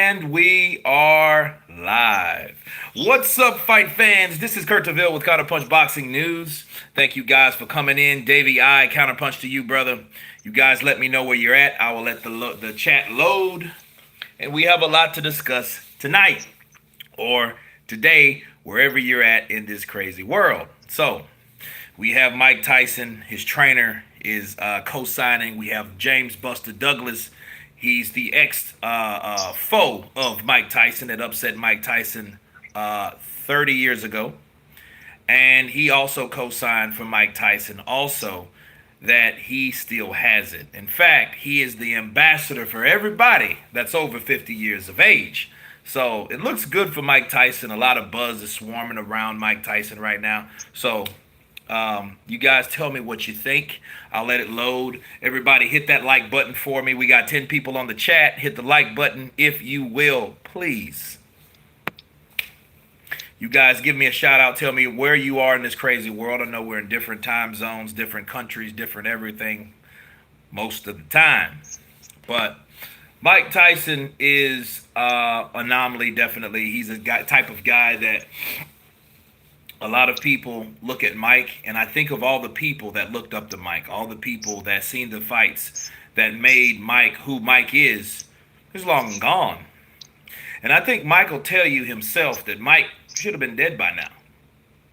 And we are live. What's up, fight fans? This is Kurt DeVille with Counterpunch Boxing News. Thank you guys for coming in. Davey I, Counterpunch to you, brother. You guys let me know where you're at. I will let the chat load. And we have a lot to discuss tonight or today, wherever you're at in this crazy world. So, we have Mike Tyson. His trainer is co-signing. We have James Buster Douglas. He's the ex-foe of Mike Tyson that upset Mike Tyson 30 years ago. And he also co-signed for Mike Tyson also that he still has it. In fact, he is the ambassador for everybody that's over 50 years of age. So it looks good for Mike Tyson. A lot of buzz is swarming around Mike Tyson right now. So you guys tell me what you think. I'll let it load. Everybody hit that like button for me. We got 10 people on the chat. Hit the like button if you will, please. You guys give me a shout out. Tell me where you are in this crazy world. I know we're in different time zones, different countries, different everything most of the time. But Mike Tyson is anomaly, definitely. He's a type of guy that a lot of people look at Mike, and I think of all the people that looked up to Mike, all the people that seen the fights that made Mike who Mike is long gone. And I think Mike will tell you himself that Mike should have been dead by now.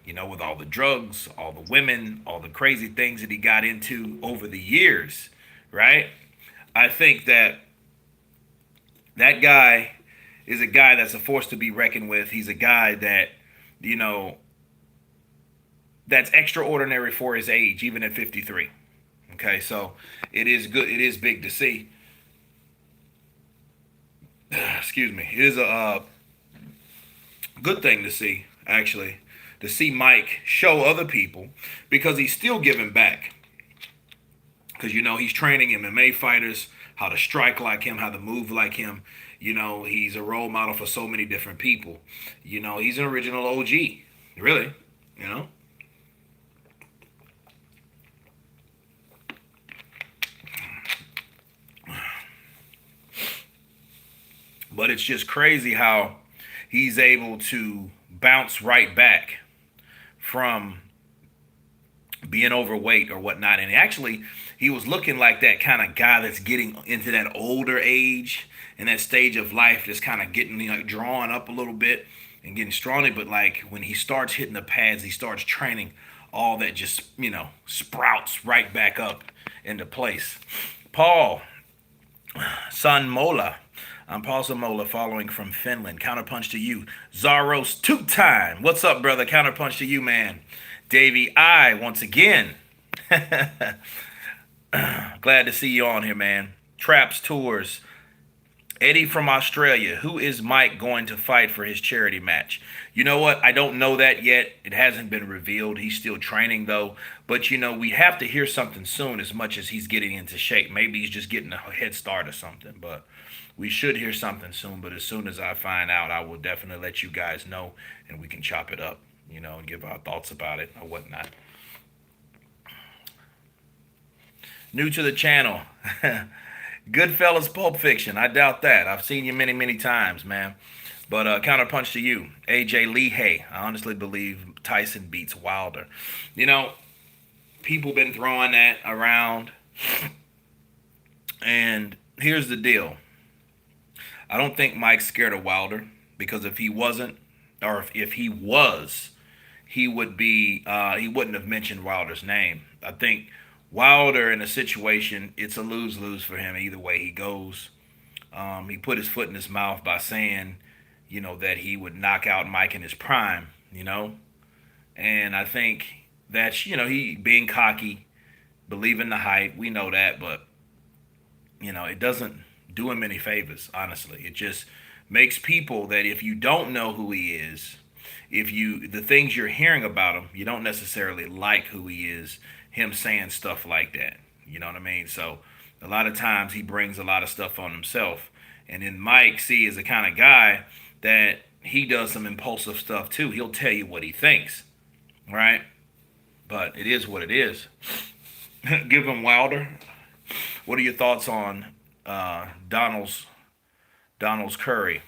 You know, with all the drugs, all the women, all the crazy things that he got into over the years, right? I think that guy is a guy that's a force to be reckoned with. He's a guy that, you know, that's extraordinary for his age, even at 53. Okay, so it is good. It is big to see. Excuse me. It is a good thing to see, actually, to see Mike show other people because he's still giving back. Because, you know, he's training MMA fighters how to strike like him, how to move like him. You know, he's a role model for so many different people. You know, he's an original OG, really, you know. But it's just crazy how he's able to bounce right back from being overweight or whatnot. And actually, he was looking like that kind of guy that's getting into that older age and that stage of life that's kind of getting, you know, drawing up a little bit and getting stronger. But like when he starts hitting the pads, he starts training, all that just, you know, sprouts right back up into place. Paul Sanmola. I'm Paul Samola, following from Finland. Counterpunch to you. Zaros two-time. What's up, brother? Counterpunch to you, man. Davey I, once again. Glad to see you on here, man. Traps Tours. Eddie from Australia. Who is Mike going to fight for his charity match? You know what? I don't know that yet. It hasn't been revealed. He's still training, though. But, you know, we have to hear something soon as much as he's getting into shape. Maybe he's just getting a head start or something. But we should hear something soon. But as soon as I find out, I will definitely let you guys know. And we can chop it up, you know, and give our thoughts about it or whatnot. New to the channel. Goodfellas Pulp Fiction. I doubt that. I've seen you many, many times, man. But counterpunch to you. AJ Lehigh. I honestly believe Tyson beats Wilder. You know, people been throwing that around. And here's the deal. I don't think Mike's scared of Wilder. Because if he wasn't, or if he was, he would be, he wouldn't have mentioned Wilder's name. I think Wilder in a situation, it's a lose-lose for him either way he goes. He put his foot in his mouth by saying, you know, that he would knock out Mike in his prime, you know. And I think that's, you know, he being cocky, believing the hype. We know that, but, you know, it doesn't do him any favors, honestly. It just makes people that if you don't know who he is, the things you're hearing about him, you don't necessarily like who he is, him saying stuff like that. You know what I mean? So a lot of times he brings a lot of stuff on himself. And then Mike, see, is the kind of guy that he does some impulsive stuff too. He'll tell you what he thinks, right? But it is what it is. Give him Wilder. What are your thoughts on Donald Donald's Curry.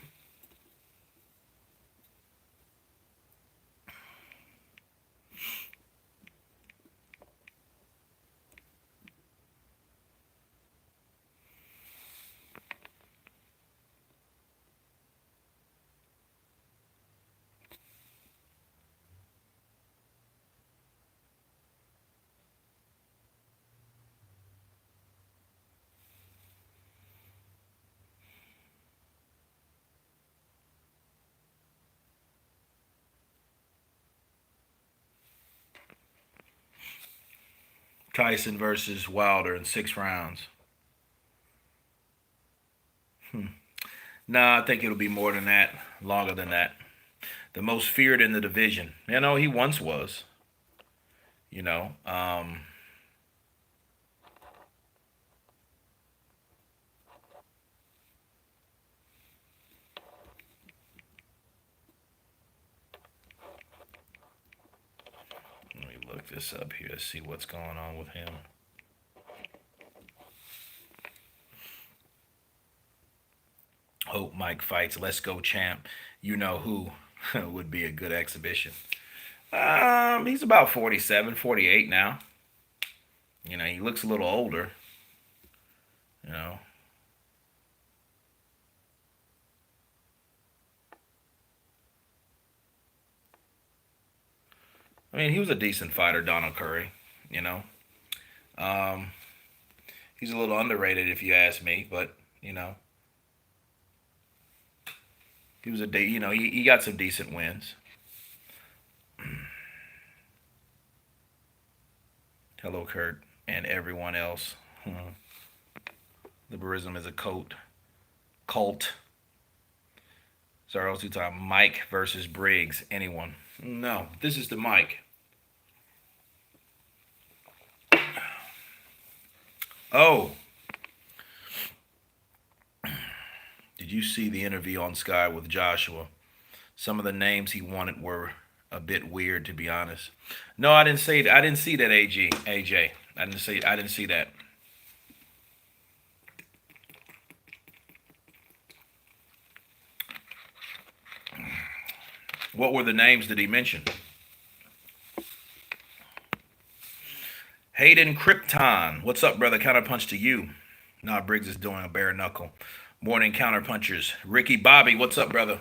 Tyson versus Wilder in 6 rounds. Nah, I think it'll be more than that, longer than that. The most feared in the division. You know, he once was. You know, let me look this up here, see what's going on with him. Hope Mike fights. Let's go, champ. You know who would be a good exhibition. He's about 47, 48 now. You know, he looks a little older. You know, I mean, he was a decent fighter, Donald Curry. You know, um, he's a little underrated if you ask me, but you know, he was you know, he got some decent wins. Hello, Kurt, and everyone else. Liberalism is a cult. Sorry, I was too tired. Mike versus Briggs. Anyone? No, this is the Mike. Oh, did you see the interview on Sky with Joshua? Some of the names he wanted were a bit weird, to be honest. No, I didn't say. I didn't see that. AJ. I didn't see. I didn't see that. What were the names that he mentioned? Hayden Krypton. What's up, brother? Counterpunch to you. Nah, Briggs is doing a bare knuckle. Morning counterpunchers. Ricky Bobby. What's up, brother?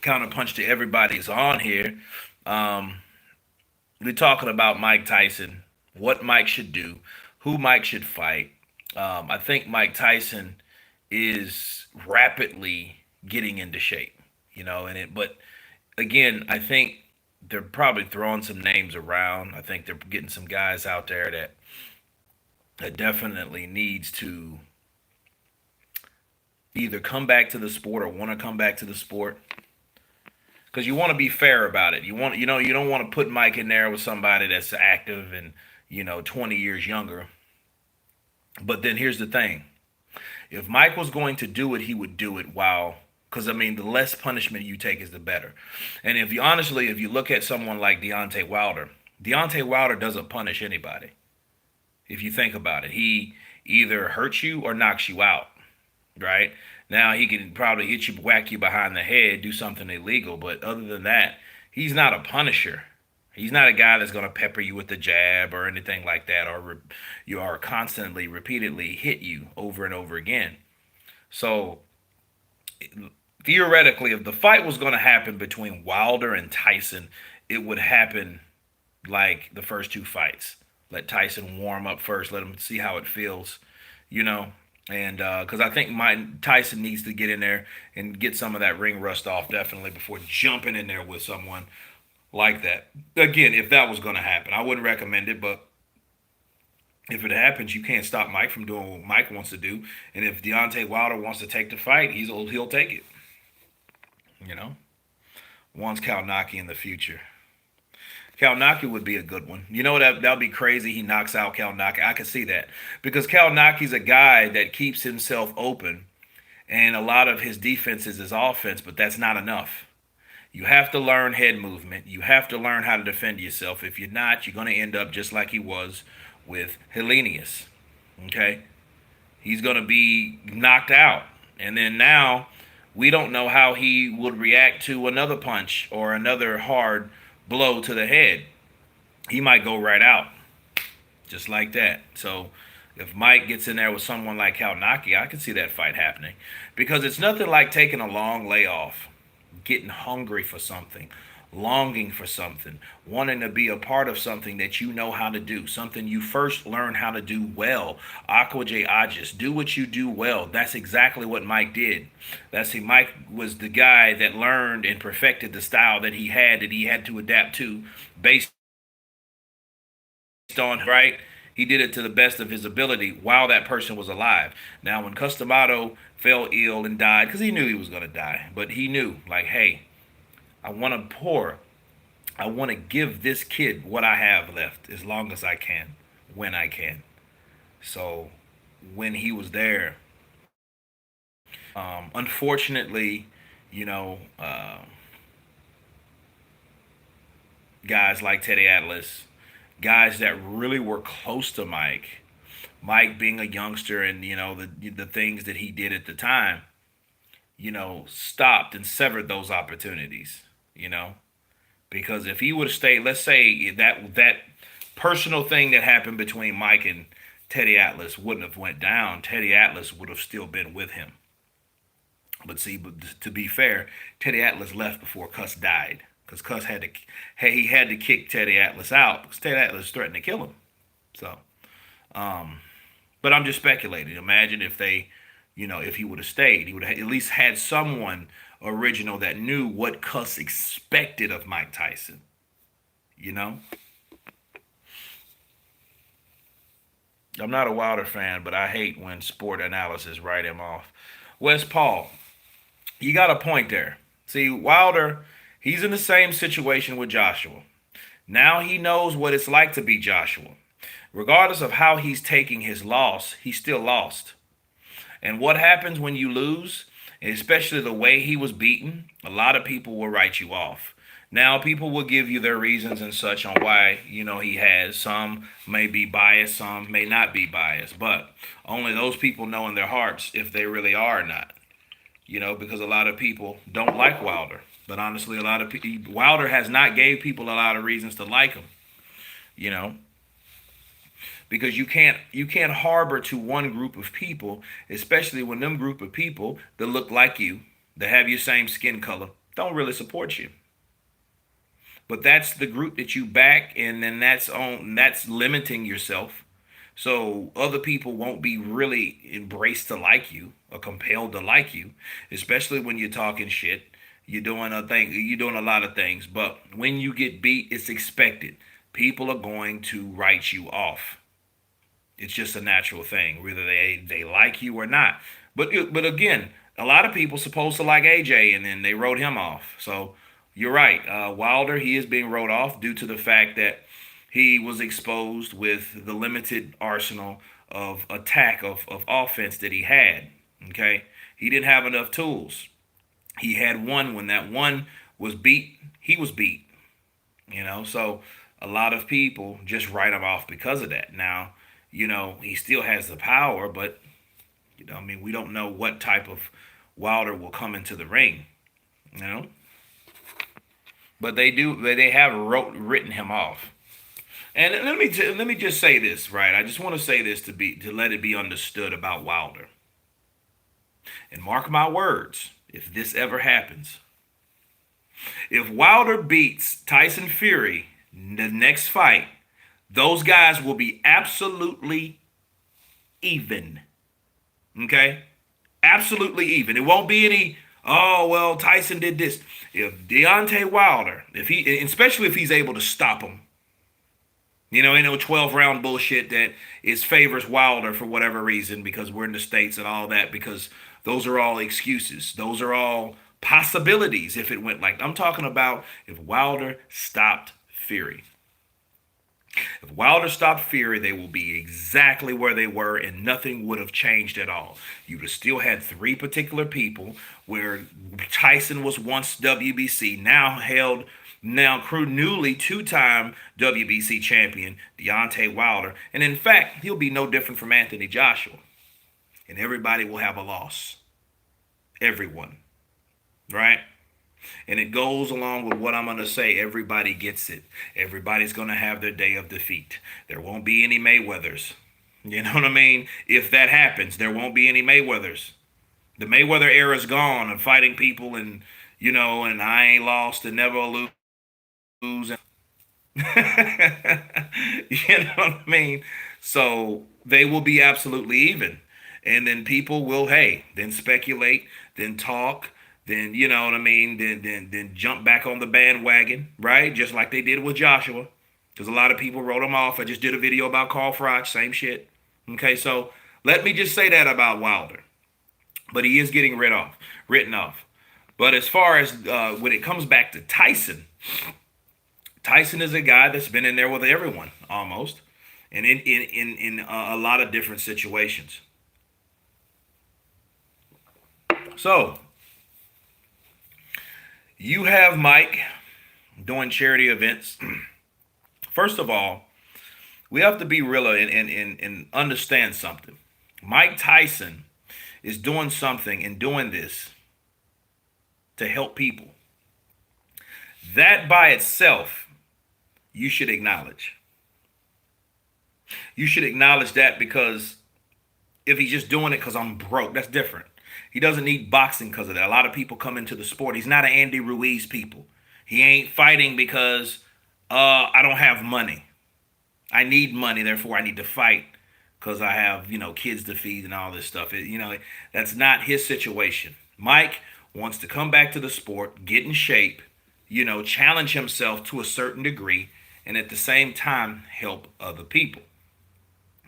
Counterpunch to everybody's on here. Um, we're talking about Mike Tyson, what Mike should do, who Mike should fight. I think Mike Tyson is rapidly getting into shape, you know, and it. But again, I think they're probably throwing some names around. I think they're getting some guys out there that definitely needs to either come back to the sport or want to come back to the sport because you want to be fair about it. You don't want to put Mike in there with somebody that's active and 20 years younger. But then here's the thing: if Mike was going to do it, he would do it while, because I mean, the less punishment you take is the better. And if you look at someone like Deontay Wilder doesn't punish anybody. If you think about it, he either hurts you or knocks you out, right? Now he can probably hit you, whack you behind the head, do something illegal, but other than that, he's not a punisher. He's not a guy that's going to pepper you with the jab or anything like that, or you are constantly, repeatedly hit you over and over again. So theoretically, if the fight was going to happen between Wilder and Tyson, it would happen like the first two fights. Let Tyson warm up first, let him see how it feels, you know. And because I think Tyson needs to get in there and get some of that ring rust off definitely before jumping in there with someone like that. Again, if that was going to happen, I wouldn't recommend it, but if it happens, you can't stop Mike from doing what Mike wants to do. And if Deontay Wilder wants to take the fight, he'll take it. You know, wants Kalnaki in the future. Kalnaki would be a good one. You know, that'll be crazy. He knocks out Kalnaki. I could see that because Kalnaki's a guy that keeps himself open, and a lot of his defense is his offense, but that's not enough. You have to learn head movement. You have to learn how to defend yourself. If you're not, you're going to end up just like he was with Hellenius. Okay? He's going to be knocked out And then now we don't know how he would react to another punch or another hard blow to the head. He might go right out just like that. So if Mike gets in there with someone like Kalnaki, I can see that fight happening because it's nothing like taking a long layoff, getting hungry for something, longing for something, wanting to be a part of something that you know how to do, something you first learned how to do well. Aqua J. Ajis, do what you do well. That's exactly what Mike did. Mike was the guy that learned and perfected the style that he had to adapt to based on, right? He did it to the best of his ability while that person was alive. Now, when Customato fell ill and died, because he knew he was going to die, but he knew, like, hey, I want to pour. I want to give this kid what I have left as long as I can, when I can. So, when he was there, unfortunately, you know, guys like Teddy Atlas, guys that really were close to Mike, Mike being a youngster and the things that he did at the time, stopped and severed those opportunities. You know, because if he would have stayed, let's say that personal thing that happened between Mike and Teddy Atlas wouldn't have went down. Teddy Atlas would have still been with him. But see, but to be fair, Teddy Atlas left before Cuss died because Cuss he had to kick Teddy Atlas out because Teddy Atlas threatened to kill him. So, but I'm just speculating. Imagine if if he would have stayed, he would have at least had someone original that knew what Cuss expected of Mike Tyson. You know, I'm not a Wilder fan, but I hate when sport analysis write him off. Wes Paul, you got a point there. See, Wilder, he's in the same situation with Joshua. Now he knows what it's like to be Joshua. Regardless of how he's taking his loss, he still lost. And what happens when you lose, especially the way he was beaten, a lot of people will write you off. Now, people will give you their reasons and such on why, he has. Some may be biased, some may not be biased, but only those people know in their hearts if they really are or not. Because a lot of people don't like Wilder. But honestly, a lot of people, Wilder has not gave people a lot of reasons to like him. You know, because you can't harbor to one group of people, especially when them group of people that look like you, that have your same skin color, don't really support you. But that's the group that you back, and then that's limiting yourself. So other people won't be really embraced to like you or compelled to like you, especially when you're talking shit. You're doing a lot of things, but when you get beat, it's expected. People are going to write you off. It's just a natural thing, whether they like you or not. But again, a lot of people supposed to like AJ, and then they wrote him off. So you're right. Wilder, he is being wrote off due to the fact that he was exposed with the limited arsenal of attack of offense that he had. Okay, he didn't have enough tools. He had one when that one was beat. He was beat. So a lot of people just write him off because of that. Now, he still has the power, but I mean, we don't know what type of Wilder will come into the ring. You know, but they do. They have written him off. And let me just say this, right? I just want to say this to let it be understood about Wilder. And mark my words, if this ever happens, if Wilder beats Tyson Fury the next fight, those guys will be absolutely even. Okay? Absolutely even. It won't be any, oh, well, Tyson did this. If Deontay Wilder, especially if he's able to stop him, ain't no 12 round bullshit that is favors Wilder for whatever reason because we're in the States and all that, because those are all excuses. Those are all possibilities if it went like I'm talking about if Wilder stopped Fury. If Wilder stopped Fury, they will be exactly where they were and nothing would have changed at all. You would have still had three particular people where Tyson was once WBC, now newly two-time WBC champion, Deontay Wilder. And in fact, he'll be no different from Anthony Joshua. And everybody will have a loss. Everyone, right? And it goes along with what I'm going to say. Everybody gets it. Everybody's going to have their day of defeat. There won't be any Mayweathers. You know what I mean? If that happens, there won't be any Mayweathers. The Mayweather era is gone of fighting people and, and I ain't lost and never lose. And you know what I mean? So they will be absolutely even. And then people will, hey, then speculate, then talk, then you know what I mean, then jump back on the bandwagon, right? Just like they did with Joshua. Because a lot of people wrote him off. I just did a video about Carl Froch, same shit. Okay, so let me just say that about Wilder. But he is getting written off. But as far as when it comes back to Tyson is a guy that's been in there with everyone almost, and in a lot of different situations. So you have Mike doing charity events. First of all, we have to be real and understand something. Mike Tyson is doing something and doing this to help people. That by itself, you should acknowledge. You should acknowledge that, because if he's just doing it because I'm broke, that's different. He doesn't need boxing because of that. A lot of people come into the sport. He's not an Andy Ruiz people. He ain't fighting because I don't have money. I need money, therefore I need to fight because I have, kids to feed and all this stuff. That's not his situation. Mike wants to come back to the sport, get in shape, challenge himself to a certain degree, and at the same time help other people.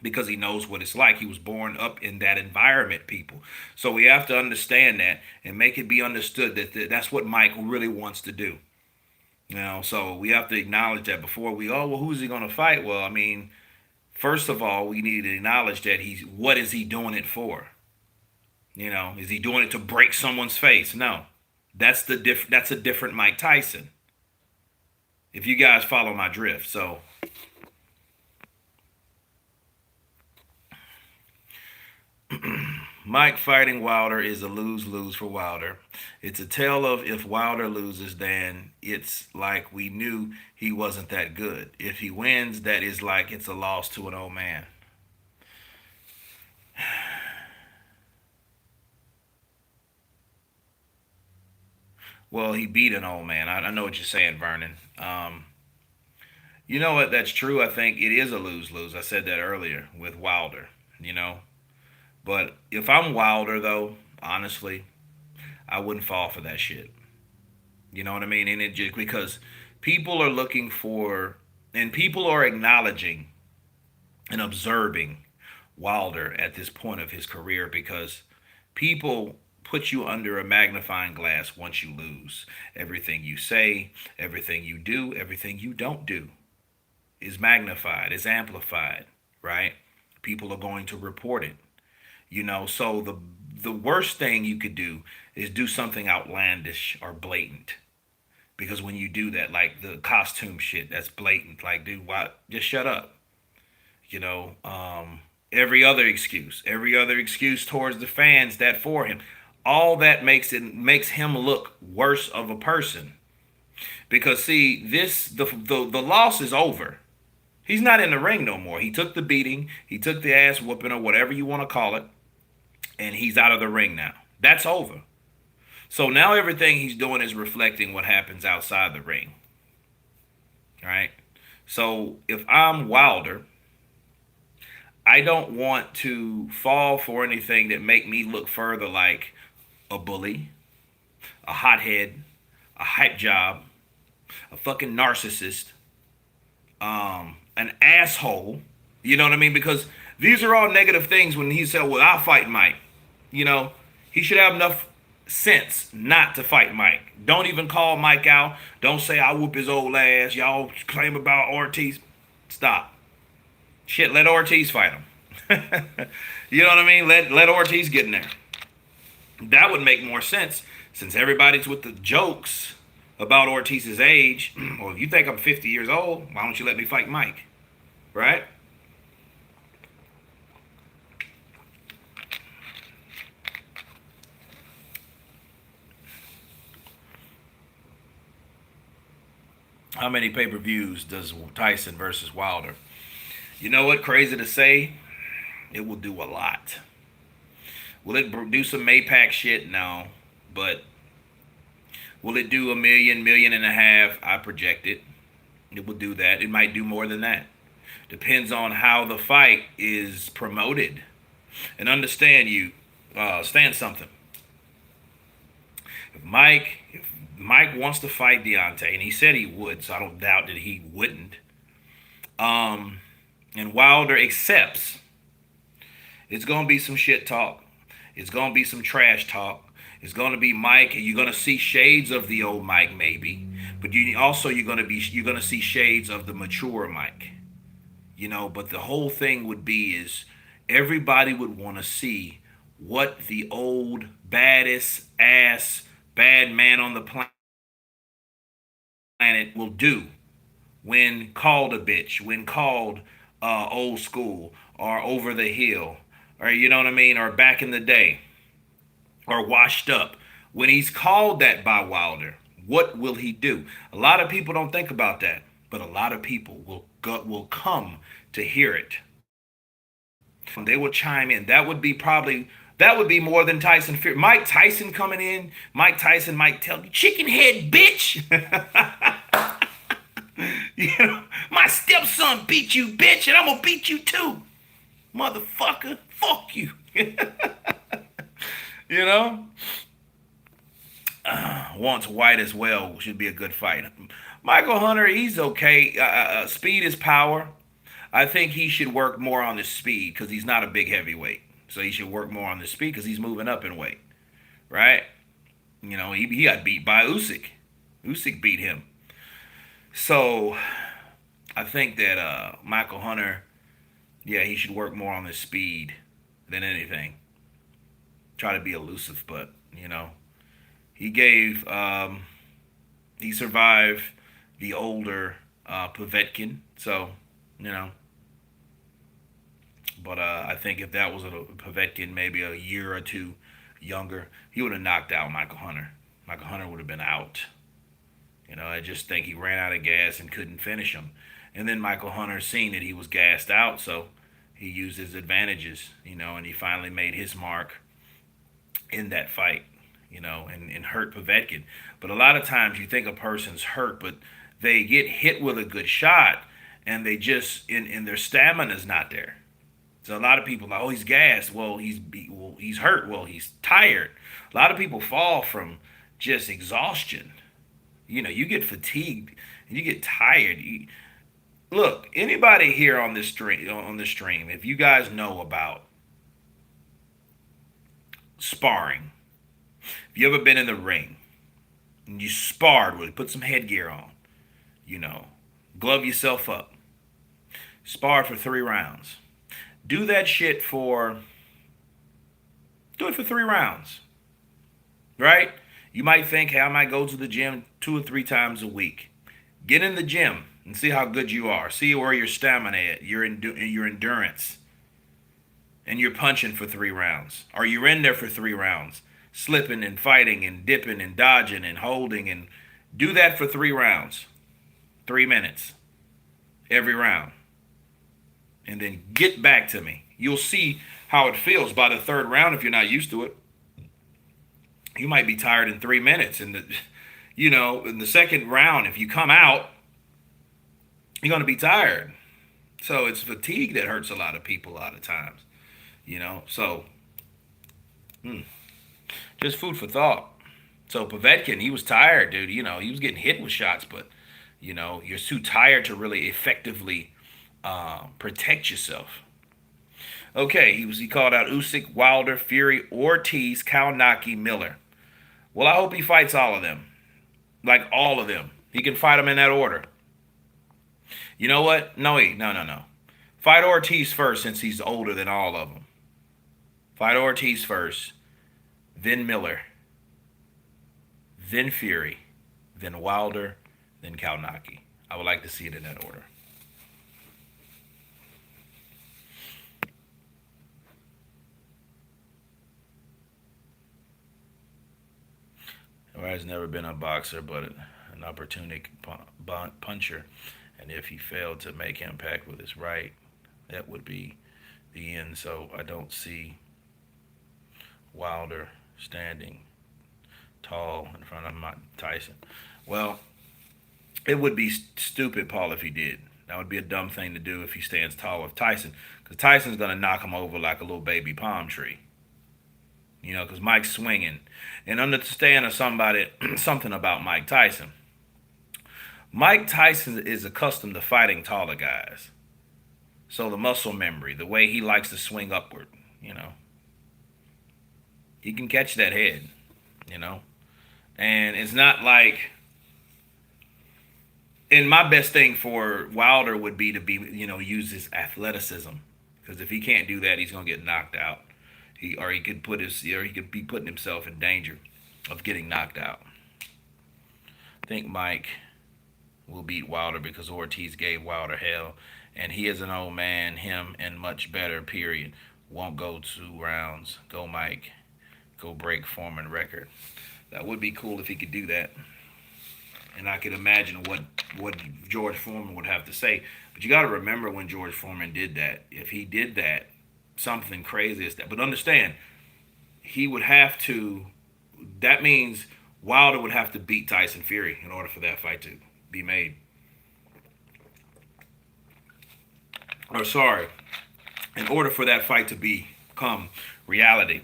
Because he knows what it's like. He was born up in that environment, people. So we have to understand that and make it be understood that that's what Mike really wants to do. So we have to acknowledge that before who's he going to fight? Well, I mean, first of all, we need to acknowledge that what is he doing it for? Is he doing it to break someone's face? No. That's a different Mike Tyson. If you guys follow my drift. So Mike fighting Wilder is a lose-lose for Wilder. It's a tale of, if Wilder loses, then it's like we knew he wasn't that good. If he wins, that is like it's a loss to an old man. Well, he beat an old man. I know what you're saying, Vernon. You know what? That's true. I think it is a lose-lose. I said that earlier with Wilder, But if I'm Wilder, though, honestly, I wouldn't fall for that shit. You know what I mean? And it just because people are looking for, and people are acknowledging and observing Wilder at this point of his career, because people put you under a magnifying glass once you lose. Everything you say, everything you do, everything you don't do is magnified, is amplified, right? People are going to report it. So the worst thing you could do is do something outlandish or blatant. Because when you do that, like the costume shit, that's blatant. Like, dude, why? Just shut up. Every other excuse towards the fans that for him, all that makes him look worse of a person. Because see, the loss is over. He's not in the ring no more. He took the beating, he took the ass whooping or whatever you want to call it. And he's out of the ring now. That's over. So now everything he's doing is reflecting what happens outside the ring. Right? So if I'm Wilder, I don't want to fall for anything that make me look further like a bully, a hothead, a hype job, a fucking narcissist, an asshole. You know what I mean? Because these are all negative things when he said, well, I'll fight Mike. He should have enough sense not to fight Mike. Don't even call Mike out. Don't say I'll whoop his old ass. Y'all claim about Ortiz. Stop. Shit, let Ortiz fight him. You know what I mean? Let Ortiz get in there. That would make more sense, since everybody's with the jokes about Ortiz's age. Well, if you think I'm 50 years old, why don't you let me fight Mike? Right? How many pay-per-views does Tyson versus Wilder? You know what? Crazy to say, it will do a lot. Will it do some Maypac shit? No. But will it do a million, million and a half? I project it. It will do that. It might do more than that. Depends on how the fight is promoted. And understand stand something. If Mike wants to fight Deontay, and he said he would, so I don't doubt that he wouldn't. Um, and Wilder accepts, it's gonna be some shit talk. It's gonna be some trash talk. It's gonna be Mike, and you're gonna see shades of the old Mike maybe, but you're gonna see shades of the mature Mike. But the whole thing would be is everybody would want to see what the old baddest ass bad man on the planet will do when called a bitch, when called old school or over the hill, or you know what I mean, or back in the day, or washed up. When he's called that by Wilder, what will he do? A lot of people don't think about that, but a lot of people will come to hear it. They will chime in. That would be more than Tyson Fury. Mike Tyson coming in. Mike Tyson might tell you, "Chicken head, bitch." My stepson beat you, bitch, and I'm gonna beat you too, motherfucker. Fuck you. you know. Wants white as well. Should be a good fight. Michael Hunter, he's okay. Speed is power. I think he should work more on his speed because he's not a big heavyweight. So he should work more on the speed because he's moving up in weight, right? He got beat by Usyk. Usyk beat him. So I think that Michael Hunter, yeah, he should work more on his speed than anything. Try to be elusive, but he gave he survived the older Povetkin. So you know, but I think if that was a Povetkin, maybe a year or two younger, he would have knocked out Michael Hunter. Michael Hunter would have been out. I just think he ran out of gas and couldn't finish him. And then Michael Hunter seen that he was gassed out, so he used his advantages, and he finally made his mark in that fight, and hurt Povetkin. But a lot of times you think a person's hurt, but they get hit with a good shot and they just in their stamina's not there. So a lot of people are like, oh, he's gassed. Well, he's hurt. Well, he's tired. A lot of people fall from just exhaustion. You get fatigued and you get tired. Look, anybody here on this stream, if you guys know about sparring, if you ever been in the ring and you sparred with, put some headgear on, you know, glove yourself up, spar for 3 rounds. Do that shit do it for 3 rounds, right? You might think, hey, I might go to the gym 2 or 3 times a week. Get in the gym and see how good you are. See where your stamina at, your endurance, and you're punching for 3 rounds. Or you're in there for 3 rounds, slipping and fighting and dipping and dodging and holding, and do that for 3 rounds, 3 minutes every round, and then get back to me. You'll see how it feels by the third round if you're not used to it. You might be tired in 3 minutes, and in the second round, if you come out, you're going to be tired. So it's fatigue that hurts a lot of people a lot of times. So just food for thought. So Povetkin, he was tired, dude. He was getting hit with shots, but you're too tired to really effectively protect yourself. Okay, he called out Usyk, Wilder, Fury, Ortiz, Kaunaki, Miller. Well, I hope he fights all of them. Like all of them. He can fight them in that order. You know what? No. Fight Ortiz first since he's older than all of them. Fight Ortiz first, then Miller, then Fury, then Wilder, then Kaunaki. I would like to see it in that order. I've never been a boxer, but an opportunistic puncher, and if he failed to make impact with his right, that would be the end. So I don't see Wilder standing tall in front of Mike Tyson. Well, it would be stupid, Paul, if he did. That would be a dumb thing to do if he stands tall with Tyson, because Tyson's gonna knock him over like a little baby palm tree. Because Mike's swinging. And understand something about Mike Tyson. Mike Tyson is accustomed to fighting taller guys. So the muscle memory, the way he likes to swing upward, he can catch that head, And it's not like, and my best thing for Wilder would be to use his athleticism. Because if he can't do that, he's going to get knocked out. He could be putting himself in danger of getting knocked out. I think Mike will beat Wilder because Ortiz gave Wilder hell, and he is an old man. Him and much better. Period. Won't go 2 rounds. Go Mike. Go break Foreman record. That would be cool if he could do that. And I could imagine what George Foreman would have to say. But you got to remember when George Foreman did that. If he did that, something crazy is that. But understand, he would have to. That means Wilder would have to beat Tyson Fury in order for that fight to be made. Or sorry, in order for that fight to become reality.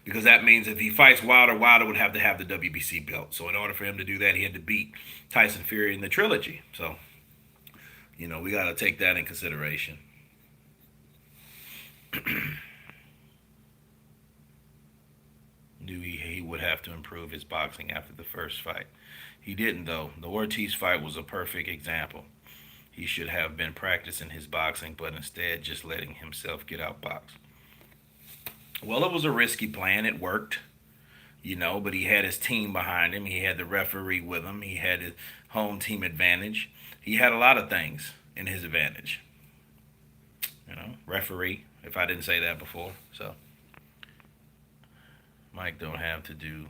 Because that means if he fights Wilder, Wilder would have to have the WBC belt. So in order for him to do that, he had to beat Tyson Fury in the trilogy. So, we got to take that in consideration. Knew he would have to improve his boxing after the first fight. He didn't, though. The Ortiz fight was a perfect example. He should have been practicing his boxing, but instead just letting himself get outboxed. Well, it was a risky plan. It worked, but he had his team behind him. He had the referee with him. He had his home team advantage. He had a lot of things in his advantage. Referee, if I didn't say that before. So, Mike don't have to do.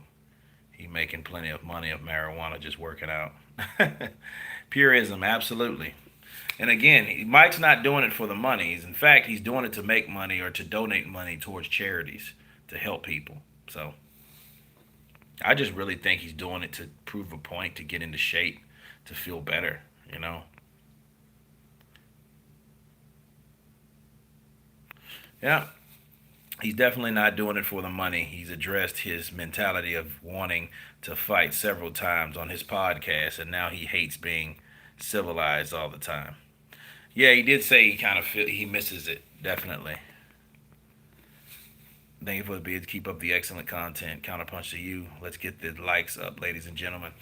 He making plenty of money of marijuana just working out. Purism, absolutely. And again, Mike's not doing it for the money. In fact, he's doing it to make money or to donate money towards charities to help people. So I just really think he's doing it to prove a point, to get into shape, to feel better, Yeah. He's definitely not doing it for the money. He's addressed his mentality of wanting to fight several times on his podcast, and now he hates being civilized all the time. Yeah, he did say he misses it, definitely. Thank you for the beard. Keep up the excellent content. Counterpunch to you. Let's get the likes up, ladies and gentlemen.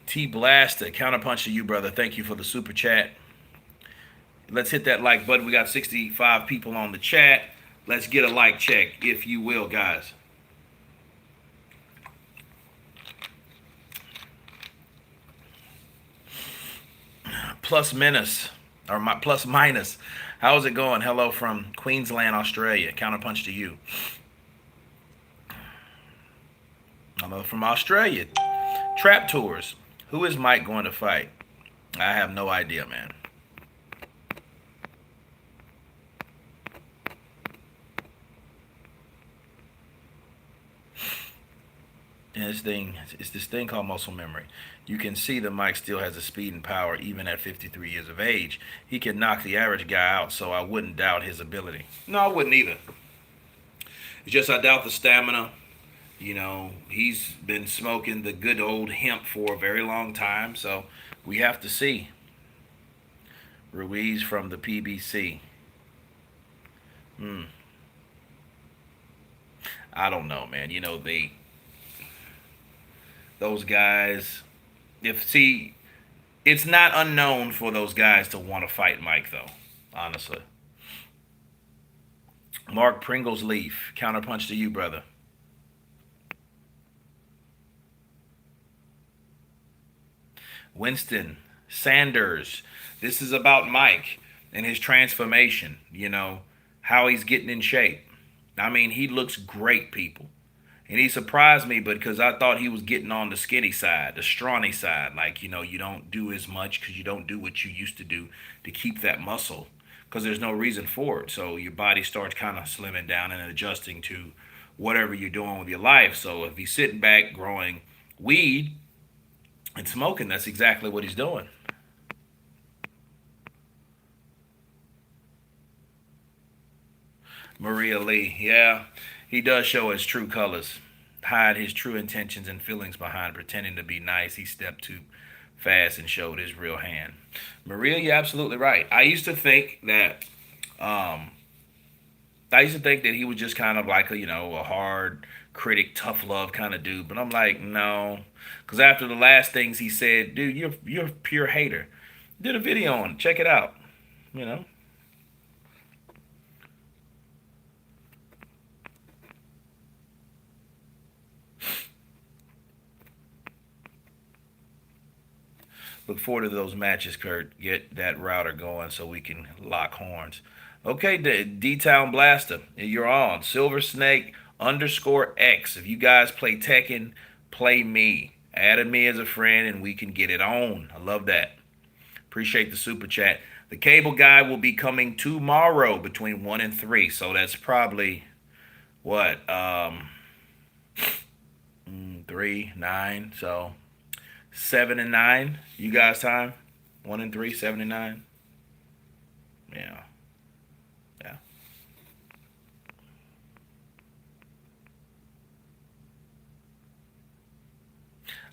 T Blaster, counterpunch to you, brother. Thank you for the super chat. Let's hit that like button. We got 65 people on the chat. Let's get a like check, if you will, guys. Plus minus. How's it going? Hello from Queensland, Australia. Counterpunch to you. Hello from Australia. Trap Tours. Who is Mike going to fight? I have no idea, man. And it's this thing called muscle memory. You can see that Mike still has the speed and power even at 53 years of age. He can knock the average guy out, so I wouldn't doubt his ability. No, I wouldn't either. It's just I doubt the stamina. He's been smoking the good old hemp for a very long time, so we have to see. Ruiz from the PBC. I don't know, man. Those guys, it's not unknown for those guys to want to fight Mike, though, honestly. Mark Pringles Leaf, counterpunch to you, brother. Winston Sanders, this is about Mike and his transformation, how he's getting in shape. I mean, he looks great, people. And he surprised me, but because I thought he was getting on the skinny side, the scrawny side. Like, you don't do as much because you don't do what you used to do to keep that muscle because there's no reason for it. So your body starts kind of slimming down and adjusting to whatever you're doing with your life. So if he's sitting back growing weed and smoking, that's exactly what he's doing. Maria Lee, yeah, he does show his true colors, hide his true intentions and feelings behind pretending to be nice. He stepped too fast and showed his real hand. Maria, you're absolutely right. Um, I used to think that he was just kind of like a hard critic, tough love kind of dude. But I'm like, no, because after the last things he said, dude, you're a pure hater. Did a video on it. Check it out. You know. Look forward to those matches, Kurt. Get that router going so we can lock horns. Okay, D Town Blaster, you're on. Silver Snake underscore X. If you guys play Tekken, play me. Add me as a friend and we can get it on. I love that. Appreciate the super chat. The cable guy will be coming tomorrow between 1 and 3. So that's probably what? 3, 9. So 7 and 9. You guys time? 1 and 3, 7 and 9. Yeah. Yeah.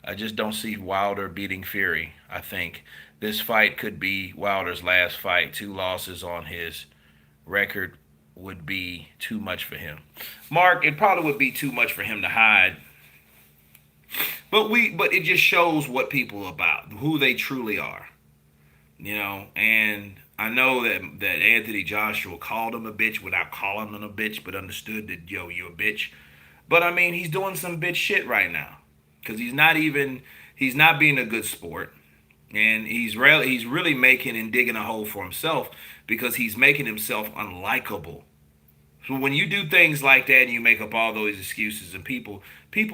I just don't see Wilder beating Fury. I think this fight could be Wilder's last fight. 2 losses on his record would be too much for him. Mark, it probably would be too much for him to hide. But it just shows what people are about, who they truly are. And I know that Anthony Joshua called him a bitch without calling him a bitch, but understood that you're a bitch. But I mean, he's doing some bitch shit right now because he's not being a good sport, and he's really making and digging a hole for himself because he's making himself unlikable. So when you do things like that and you make up all those excuses, and people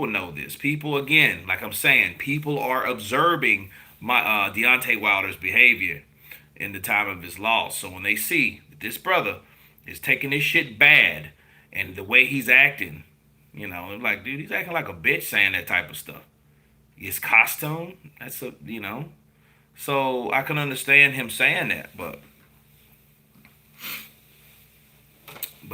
know this. People, again, like I'm saying, people are observing my Deontay Wilder's behavior in the time of his loss. So when they see that this brother is taking this shit bad and the way he's acting, they're like, dude, he's acting like a bitch saying that type of stuff. His costume, So I can understand him saying that, but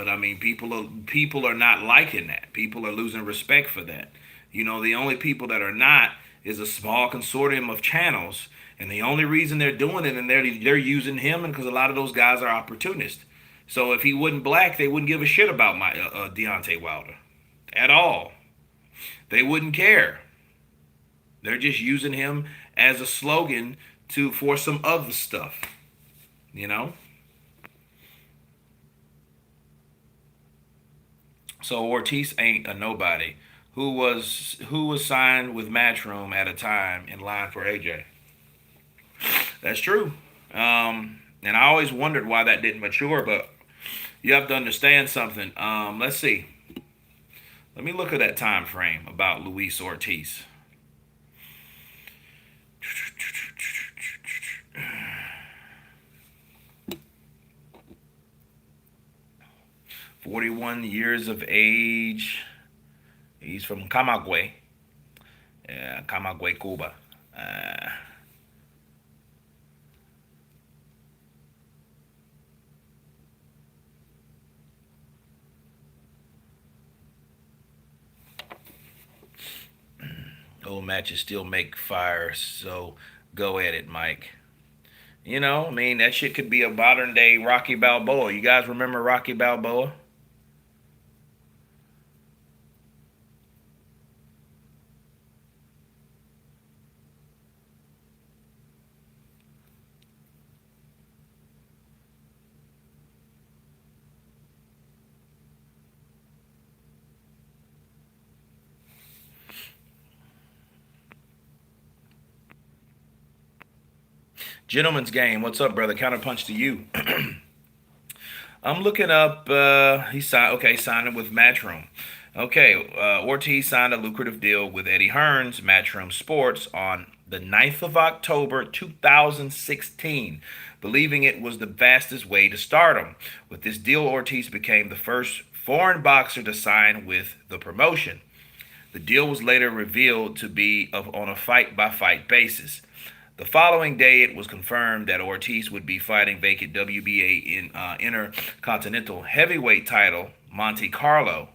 I mean, people are not liking that. People are losing respect for that. The only people that are not is a small consortium of channels, and the only reason they're doing it and they're using him, and because a lot of those guys are opportunists. So if he wasn't black, they wouldn't give a shit about my Deontay Wilder at all. They wouldn't care. They're just using him as a slogan for some other stuff. You know. So Ortiz ain't a nobody. Who was signed with Matchroom at a time in line for AJ? That's true. And I always wondered why that didn't mature, but you have to understand something. Let's see. Let me look at that time frame about Luis Ortiz. 41 years of age. He's from Camagüey. Yeah, Camagüey, Cuba. Uh, Old matches still make fire, so go at it, Mike. I mean, that shit could be a modern day Rocky Balboa. You guys remember Rocky Balboa? Gentleman's game. What's up, brother? Counterpunch to you. I'm looking up. He signed. Okay, signed with Matchroom. Okay, Ortiz signed a lucrative deal with Eddie Hearn's Matchroom Sports on the 9th of October 2016, believing it was the fastest way to stardom. With this deal, Ortiz became the first foreign boxer to sign with the promotion. The deal was later revealed to be on a fight by fight basis. The following day, it was confirmed that Ortiz would be fighting vacant WBA Intercontinental Heavyweight title Monte Carlo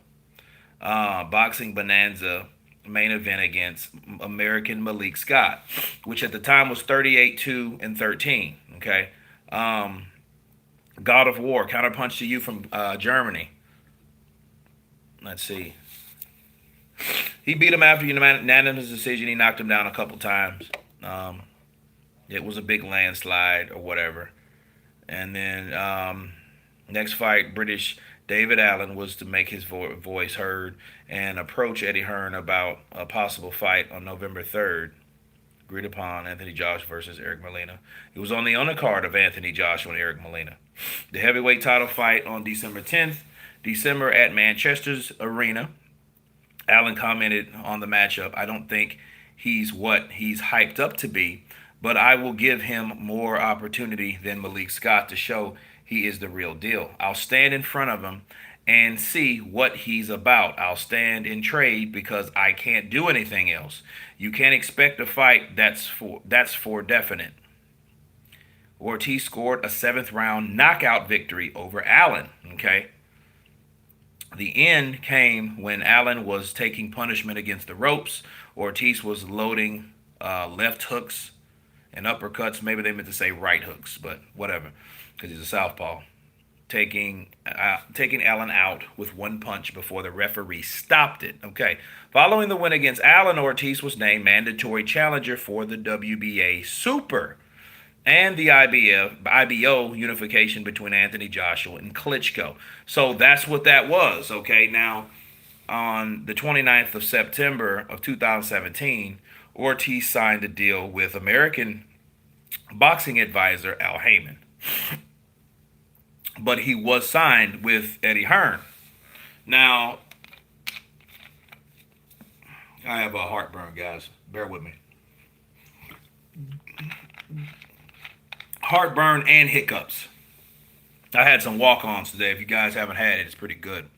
Boxing Bonanza main event against American Malik Scott, which at the time was 38-2-13. Okay. Um, God of War, counterpunch to you from Germany. Let's see. He beat him after unanimous decision. He knocked him down a couple times. Um, it was a big landslide or whatever. And then next fight, British David Allen was to make his voice heard and approach Eddie Hearn about a possible fight on November 3rd. Agreed upon Anthony Joshua versus Eric Molina. It was on the undercard of Anthony Joshua and Eric Molina. The heavyweight title fight on December 10th, December at Manchester's Arena. Allen commented on the matchup, "I don't think he's what he's hyped up to be, but I will give him more opportunity than Malik Scott to show he is the real deal. I'll stand in front of him and see what he's about. I'll stand and trade because I can't do anything else. You can't expect a fight that's for definite." Ortiz scored a seventh round knockout victory over Allen. Okay. The end came when Allen was taking punishment against the ropes. Ortiz was loading left hooks and uppercuts. Maybe they meant to say right hooks, but whatever, because he's a southpaw. Taking Allen out with one punch before the referee stopped it. Okay. Following the win against Allen, Ortiz was named mandatory challenger for the WBA Super and the IBO unification between Anthony Joshua and Klitschko. So that's what that was. Okay. Now, on the 29th of September of 2017, Ortiz signed a deal with American boxing advisor Al Heyman. But he was signed with Eddie Hearn. Now, I have a heartburn, guys. Bear with me. Heartburn and hiccups. I had some walk-ons today. If you guys haven't had it, it's pretty good.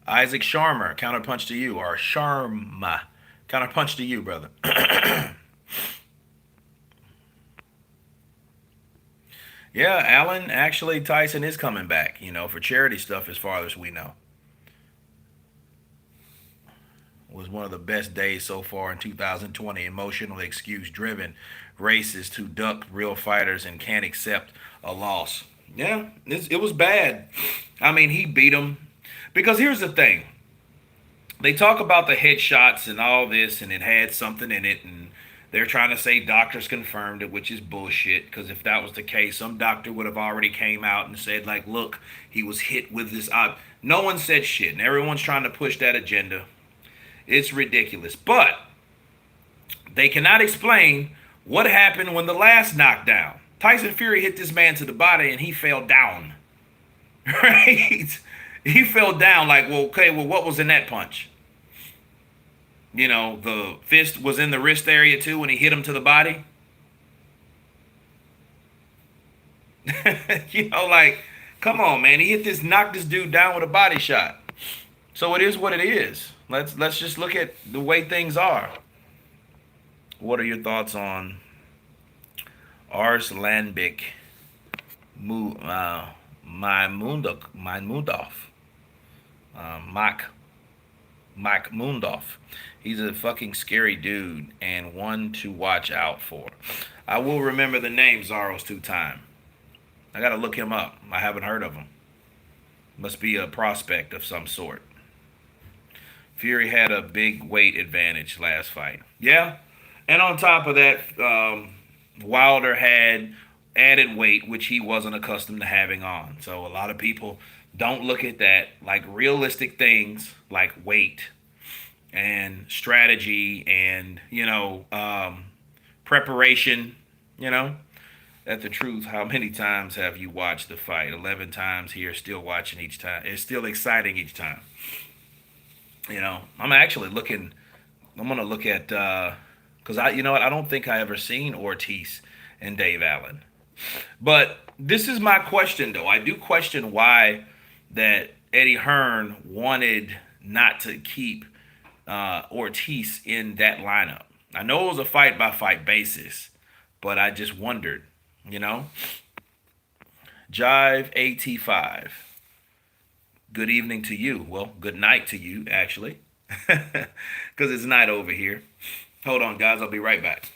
Isaac Sharma, counterpunch to you, or Sharma, counterpunch to you, brother. Yeah, Allen, actually, Tyson is coming back, for charity stuff as far as we know. Was one of the best days so far in 2020. Emotional, excuse driven racists who duck real fighters and can't accept a loss. Yeah, it was bad. I mean, he beat him. Because here's the thing, they talk about the headshots and all this, and it had something in it, and they're trying to say doctors confirmed it, which is bullshit. Because if that was the case, some doctor would have already came out and said, like, look, he was hit with this. No one said shit, and everyone's trying to push that agenda. It's ridiculous. But they cannot explain what happened when the last knockdown. Tyson Fury hit this man to the body, and he fell down. Right? He fell down like, well, okay, well, what was in that punch? The fist was in the wrist area too when he hit him to the body. Like, come on, man. He knocked this dude down with a body shot. So it is what it is. Let's just look at the way things are. What are your thoughts on Ars Landbik Maimundov? Mike Mundoff. He's a fucking scary dude and one to watch out for. I will remember the name Zaros 2 Time. I gotta look him up. I haven't heard of him. Must be a prospect of some sort. Fury had a big weight advantage last fight. Yeah. And on top of that, Wilder had added weight, which he wasn't accustomed to having on. So a lot of people don't look at that like realistic things like weight and strategy and, preparation, At the truth, how many times have you watched the fight? 11 times here, still watching each time. It's still exciting each time. I'm actually looking. I'm gonna look at because I, you know what? I don't think I ever seen Ortiz and Dave Allen. But this is my question, though. I do question why that Eddie Hearn wanted not to keep Ortiz in that lineup. I know it was a fight by fight basis, but I just wondered, you know. Jive AT5. Good evening to you. Well, good night to you, actually, because it's night over here. Hold on, guys. I'll be right back.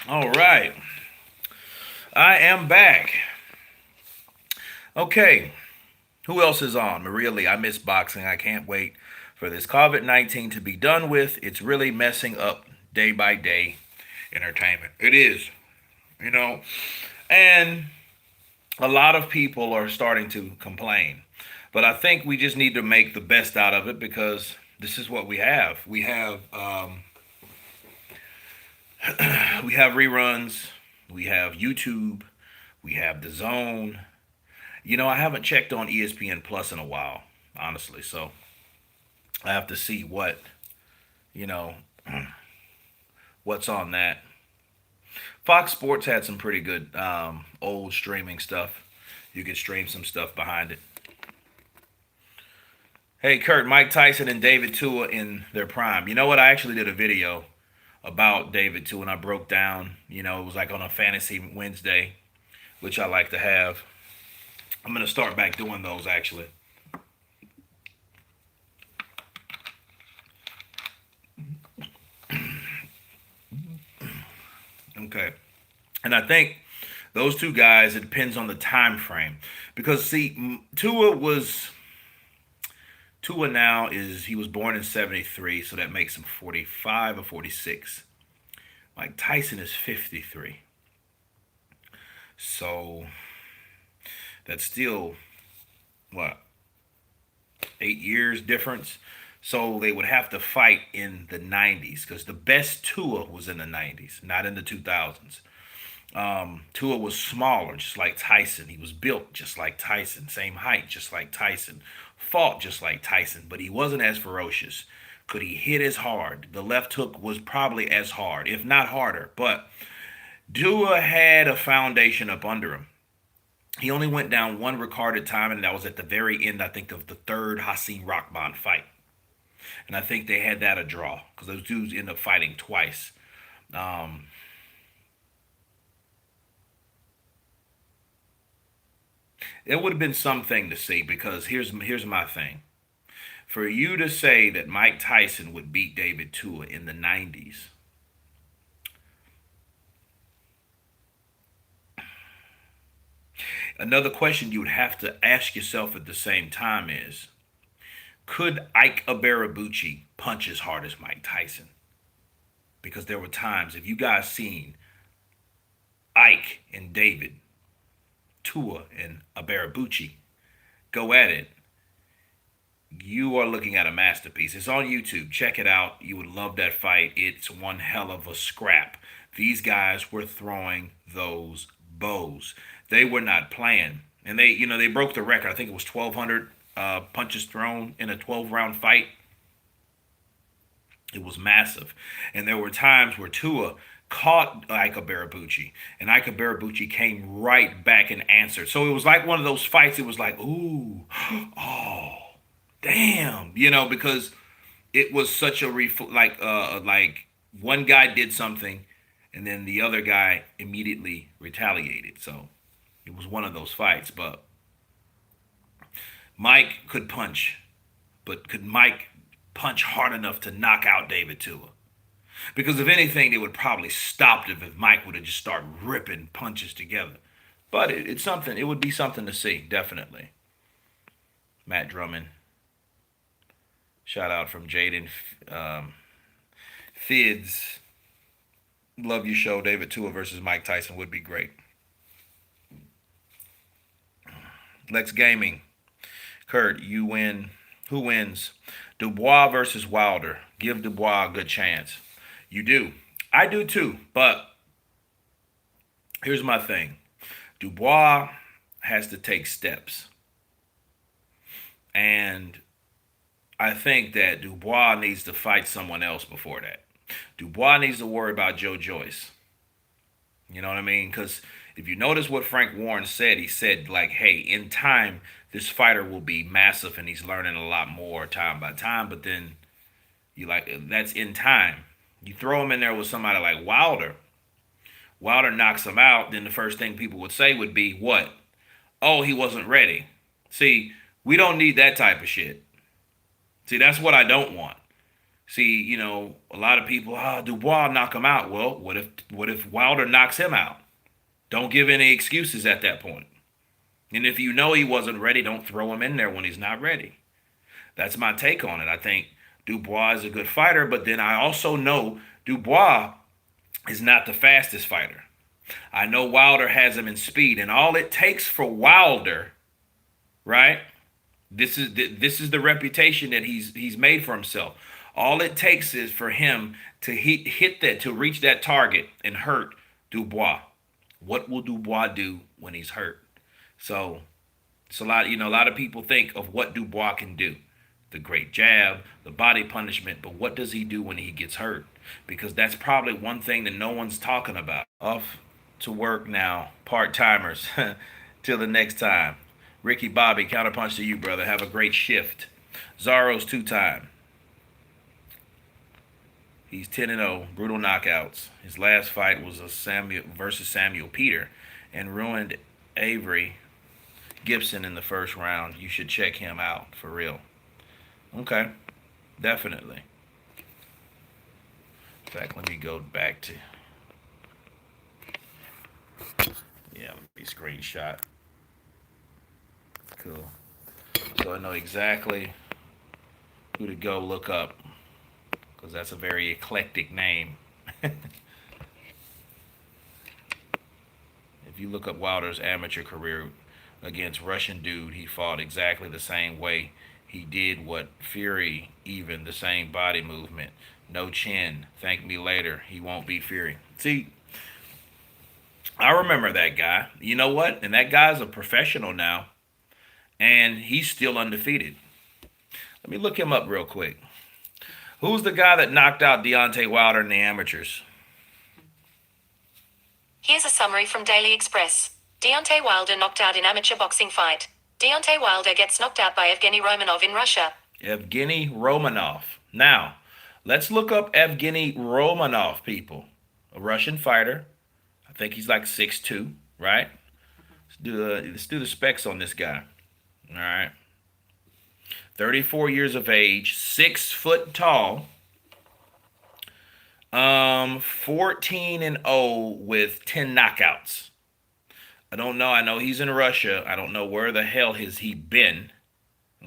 All right, I am back. Okay, who else is on? Maria Lee. I miss boxing. I can't wait for this COVID-19 to be done with. It's really messing up day by day entertainment. It is, you know, and a lot of people are starting to complain. But I think we just need to make the best out of it because this is what we have. We have reruns, we have YouTube, we have the Zone. I haven't checked on ESPN Plus in a while, honestly. So I have to see you know what's on that. Fox Sports had some pretty good old streaming stuff. You could stream some stuff behind it. Hey, Kurt, Mike Tyson and David Tua in their prime. You know what? I actually did a video about David Tua, and I broke down. It was like on a Fantasy Wednesday, which I like to have. I'm gonna start back doing those actually. Okay, and I think those two guys. It depends on the time frame, because see, Tua now is he was born in '73, so that makes him 45 or 46. Mike Tyson is 53, so that's still what, 8 years difference. So they would have to fight in the '90s because the best Tua was in the '90s, not in the 2000s. Tua was smaller, just like Tyson. He was built just like Tyson, same height, just like Tyson. Fought just like Tyson, but he wasn't as ferocious. Could he hit as hard? The left hook was probably as hard, if not harder. But Tua had a foundation up under him. He only went down one recorded time, and that was at the very end, I think, of the third Hassan Rahman fight. And I think they had that a draw because those dudes ended up fighting twice. Um, It would have been something to see because here's my thing. For you to say that Mike Tyson would beat David Tua in the 90s, another question you would have to ask yourself at the same time is, could Ike Abarabucci punch as hard as Mike Tyson? Because there were times, if you guys seen Ike and David, Tua and Abarabucci go at it, you are looking at a masterpiece. It's on YouTube. Check it out. You would love that fight. It's one hell of a scrap. These guys were throwing those bows. They were not playing. And they broke the record. I think it was 1,200 punches thrown in a 12-round fight. It was massive. And there were times where Tua caught Ike Abarabucci, and Ike Abarabucci came right back and answered. So it was like one of those fights. It was like, ooh, oh, damn, because it was such a like one guy did something, and then the other guy immediately retaliated. So it was one of those fights. But Mike could punch, but could Mike punch hard enough to knock out David Tua? Because if anything, they would probably stop it if Mike would have just started ripping punches together. But it's something. It would be something to see, definitely. Matt Drummond. Shout out from Jaden Fids. Love your show. David Tua versus Mike Tyson would be great. Lex Gaming. Kurt, you win. Who wins? Dubois versus Wilder. Give Dubois a good chance. You do. I do too. But here's my thing. Dubois has to take steps. And I think that Dubois needs to fight someone else before that. Dubois needs to worry about Joe Joyce. You know what I mean? Because if you notice what Frank Warren said, he said, like, hey, in time, this fighter will be massive and he's learning a lot more time by time. But then that's in time. You throw him in there with somebody like Wilder. Wilder knocks him out. Then the first thing people would say would be, what? Oh, he wasn't ready. See, we don't need that type of shit. See, that's what I don't want. See, a lot of people, Dubois knock him out. Well, what if Wilder knocks him out? Don't give any excuses at that point. And if you know he wasn't ready, don't throw him in there when he's not ready. That's my take on it. I think Dubois is a good fighter, but then I also know Dubois is not the fastest fighter. I know Wilder has him in speed, and all it takes for Wilder, right? This is the reputation that he's made for himself. All it takes is for him to hit that, to reach that target and hurt Dubois. What will Dubois do when he's hurt? So it's a lot of people think of what Dubois can do. The great jab, the body punishment, but what does he do when he gets hurt? Because that's probably one thing that no one's talking about. Off to work now, part-timers. Till the next time. Ricky Bobby, counterpunch to you, brother. Have a great shift. Zaro's 2-time. He's 10-0, brutal knockouts. His last fight was versus Samuel Peter and ruined Avery Gibson in the first round. You should check him out, for real. Okay, definitely. In fact, let me go back to, let me screenshot. Cool. So I know exactly who to go look up, because that's a very eclectic name. If you look up Wilder's amateur career against Russian dude, he fought exactly the same way. He did what Fury, even the same body movement. No chin. Thank me later. He won't beat Fury. See, I remember that guy. You know what? And that guy's a professional now. And he's still undefeated. Let me look him up real quick. Who's the guy that knocked out Deontay Wilder in the amateurs? Here's a summary from Daily Express. Deontay Wilder knocked out in amateur boxing fight. Deontay Wilder gets knocked out by Evgeny Romanov in Russia. Evgeny Romanov. Now, let's look up Evgeny Romanov, people. A Russian fighter. I think he's like 6'2", right? Let's do the specs on this guy. All right. 34 years of age, 6 foot tall, 14 and 0 with 10 knockouts. I don't know. I know he's in Russia. I don't know where the hell has he been.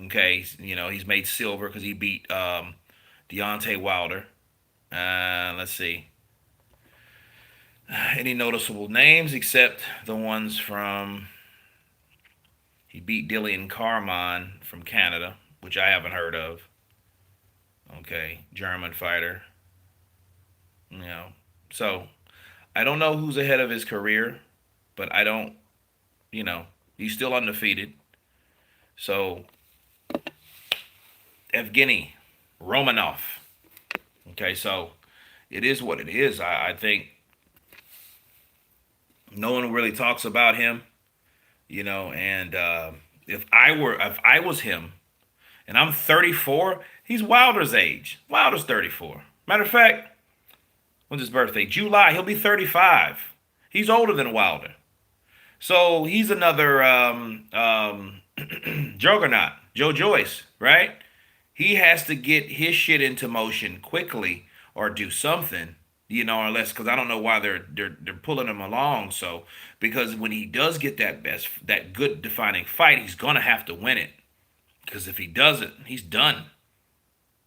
Okay, he's made silver because he beat Deontay Wilder. Let's see. Any noticeable names except the ones from he beat Dillian Carmon from Canada, which I haven't heard of. Okay, German fighter. You know, so I don't know who's ahead of his career, but I don't. He's still undefeated. So Evgeny Romanov. Okay, so it is what it is. I think no one really talks about him, and if I was him, and I'm 34, he's Wilder's age. Wilder's 34. Matter of fact, when's his birthday? July. He'll be 35. He's older than Wilder. So he's another juggernaut, Joe Joyce, right? He has to get his shit into motion quickly or do something, unless because I don't know why they're pulling him along. So because when he does get that good defining fight, he's gonna have to win it. Because if he doesn't, he's done.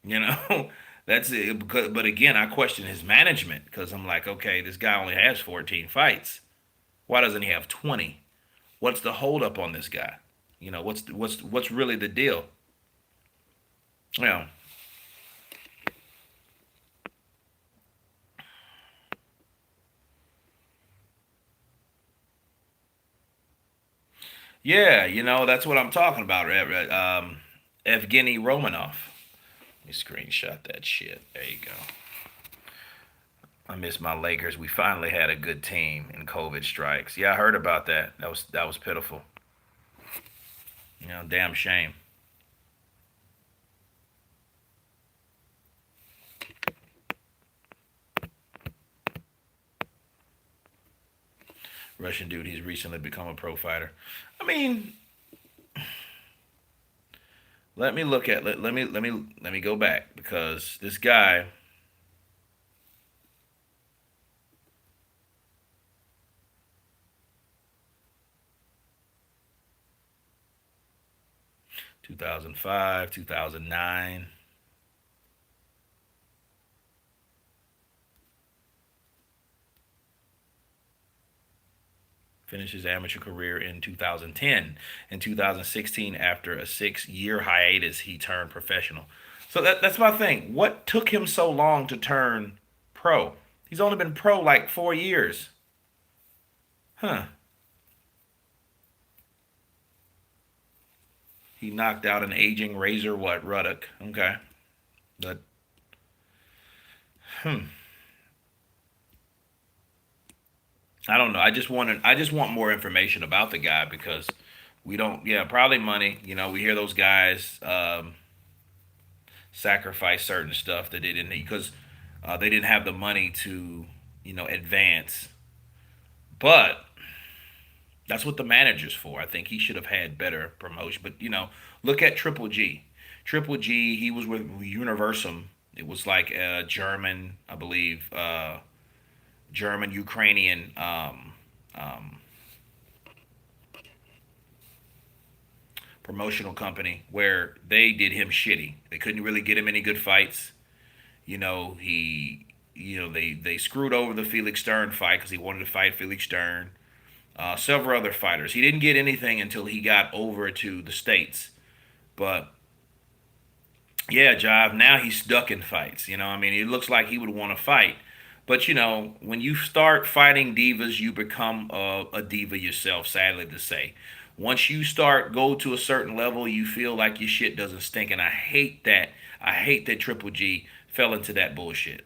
You know, that's it. But again, I question his management because I'm like, okay, this guy only has 14 fights. Why doesn't he have 20? What's the holdup on this guy? What's really the deal? Yeah. Yeah, that's what I'm talking about. Evgeny Romanov. Let me screenshot that shit. There you go. I miss my Lakers. We finally had a good team in COVID strikes. Yeah, I heard about that. That was pitiful. Damn shame. Russian dude, he's recently become a pro fighter. I mean, let me go back because this guy 2005, 2009. Finished his amateur career in 2010. In 2016, after a 6-year hiatus, he turned professional. So that's my thing. What took him so long to turn pro? He's only been pro like 4 years. Huh. He knocked out an aging Razor Ruddock. Okay. But hmm. I don't know. I just want more information about the guy because we don't. Yeah, probably money. We hear those guys sacrifice certain stuff that they didn't need because they didn't have the money to advance. But that's what the manager's for. I think he should have had better promotion. But look at Triple G. Triple G. He was with Universum. It was like a German, I believe, German Ukrainian um, promotional company where they did him shitty. They couldn't really get him any good fights. He, they screwed over the Felix Stern fight because he wanted to fight Felix Stern. Several other fighters. He didn't get anything until he got over to the States. But yeah, Jive, now he's stuck in fights. I mean, it looks like he would want to fight. But when you start fighting divas, you become a diva yourself, sadly to say. Once you go to a certain level, you feel like your shit doesn't stink. And I hate that. I hate that Triple G fell into that bullshit.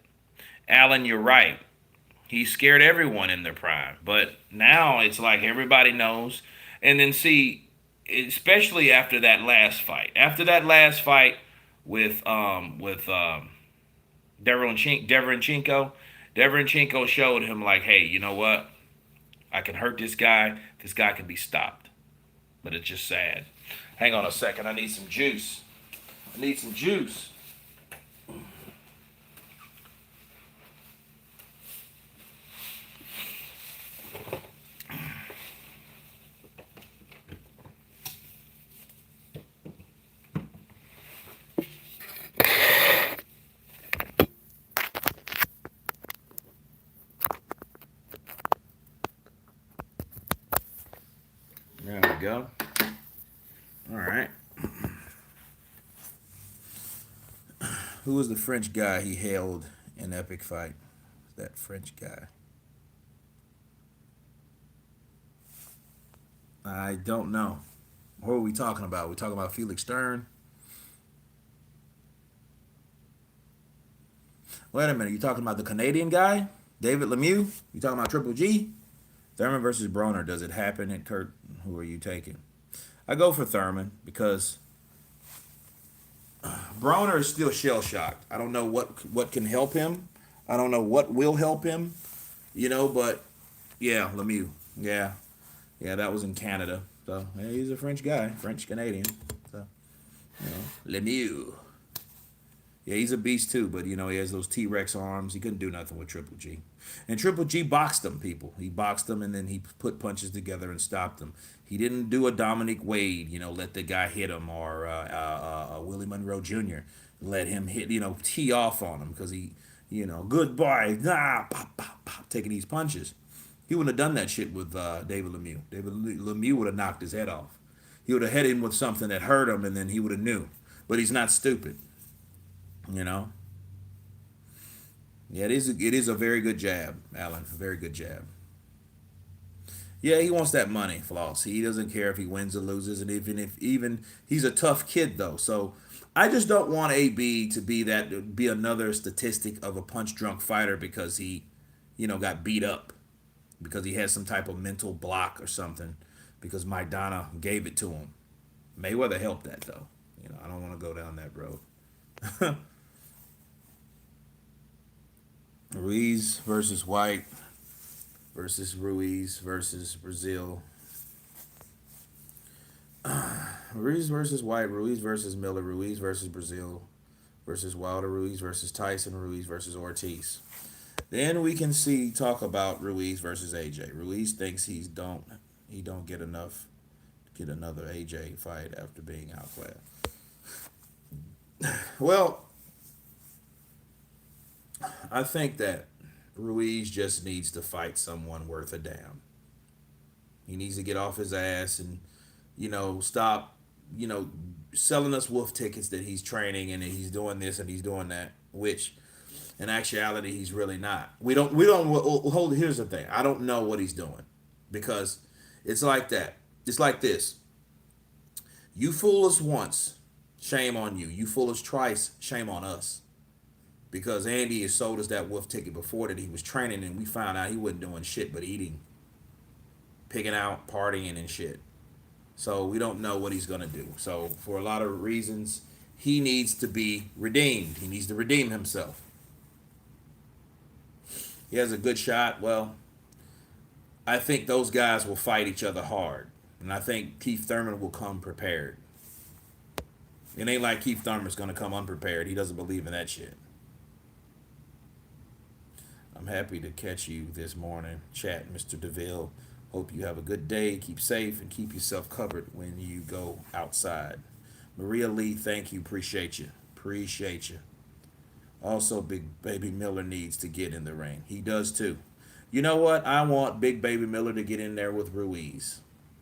Alan, you're right. He scared everyone in their prime. But now it's like everybody knows. And then see, especially after that last fight. After that last fight with Deverenchenko, Deverenchenko showed him like, hey, you know what? I can hurt this guy. This guy can be stopped. But it's just sad. Hang on a second. I need some juice. I need some juice. There we go. All right. Who was the French guy he held in epic fight? That French guy. I don't know. What are we talking about? We talking about Felix Stern? Wait a minute. You talking about the Canadian guy, David Lemieux? You talking about Triple G? Thurman versus Broner. Does it happen? And Kurt, who are you taking? I go for Thurman because Broner is still shell shocked. I don't know what can help him. I don't know what will help him. But yeah, Lemieux. Yeah, that was in Canada. So yeah, he's a French guy, French Canadian. So Lemieux. Yeah, he's a beast too, but he has those T-Rex arms. He couldn't do nothing with Triple G. And Triple G boxed him, people. He boxed him and then he put punches together and stopped them. He didn't do a Dominic Wade, let the guy hit him, or Willie Monroe Jr. let him hit, tee off on him because he, goodbye, pop, pop, pop, taking these punches. He wouldn't have done that shit with David Lemieux. David Lemieux would have knocked his head off. He would have hit him with something that hurt him, and then he would have knew. But he's not stupid. Yeah, it is a very good jab, Alan. A very good jab. Yeah, he wants that money, Floss. He doesn't care if he wins or loses, and even he's a tough kid though. So I just don't want AB to be another statistic of a punch drunk fighter because he, got beat up, because he has some type of mental block or something, because Maidana gave it to him. Mayweather helped that though. I don't want to go down that road. Ruiz versus White versus Ruiz versus Brazil. Ruiz versus White, Ruiz versus Miller, Ruiz versus Brazil versus Wilder, Ruiz versus Tyson, Ruiz versus Ortiz. Then we can talk about Ruiz versus AJ. Ruiz thinks he don't get another AJ fight after being outclassed. Well, I think that Ruiz just needs to fight someone worth a damn. He needs to get off his ass and, stop, selling us wolf tickets that he's training and that he's doing this and he's doing that, which in actuality he's really not. Hold, here's the thing. I don't know what he's doing because it's like that. It's like this. You fool us once, shame on you. You fool us twice, shame on us. Because Andy has sold us that wolf ticket before that he was training, and we found out he wasn't doing shit but eating, picking out, partying, and shit. So we don't know what he's going to do. So for a lot of reasons, he needs to be redeemed. He needs to redeem himself. He has a good shot. Well, I think those guys will fight each other hard. And I think Keith Thurman will come prepared. It ain't like Keith Thurman's going to come unprepared. He doesn't believe in that shit. I'm happy to catch you this morning. Chat, Mr. DeVille. Hope you have a good day. Keep safe and keep yourself covered when you go outside. Maria Lee, thank you. Appreciate you. Appreciate you. Also, Big Baby Miller needs to get in the ring. He does too. You know what? I want Big Baby Miller to get in there with Ruiz.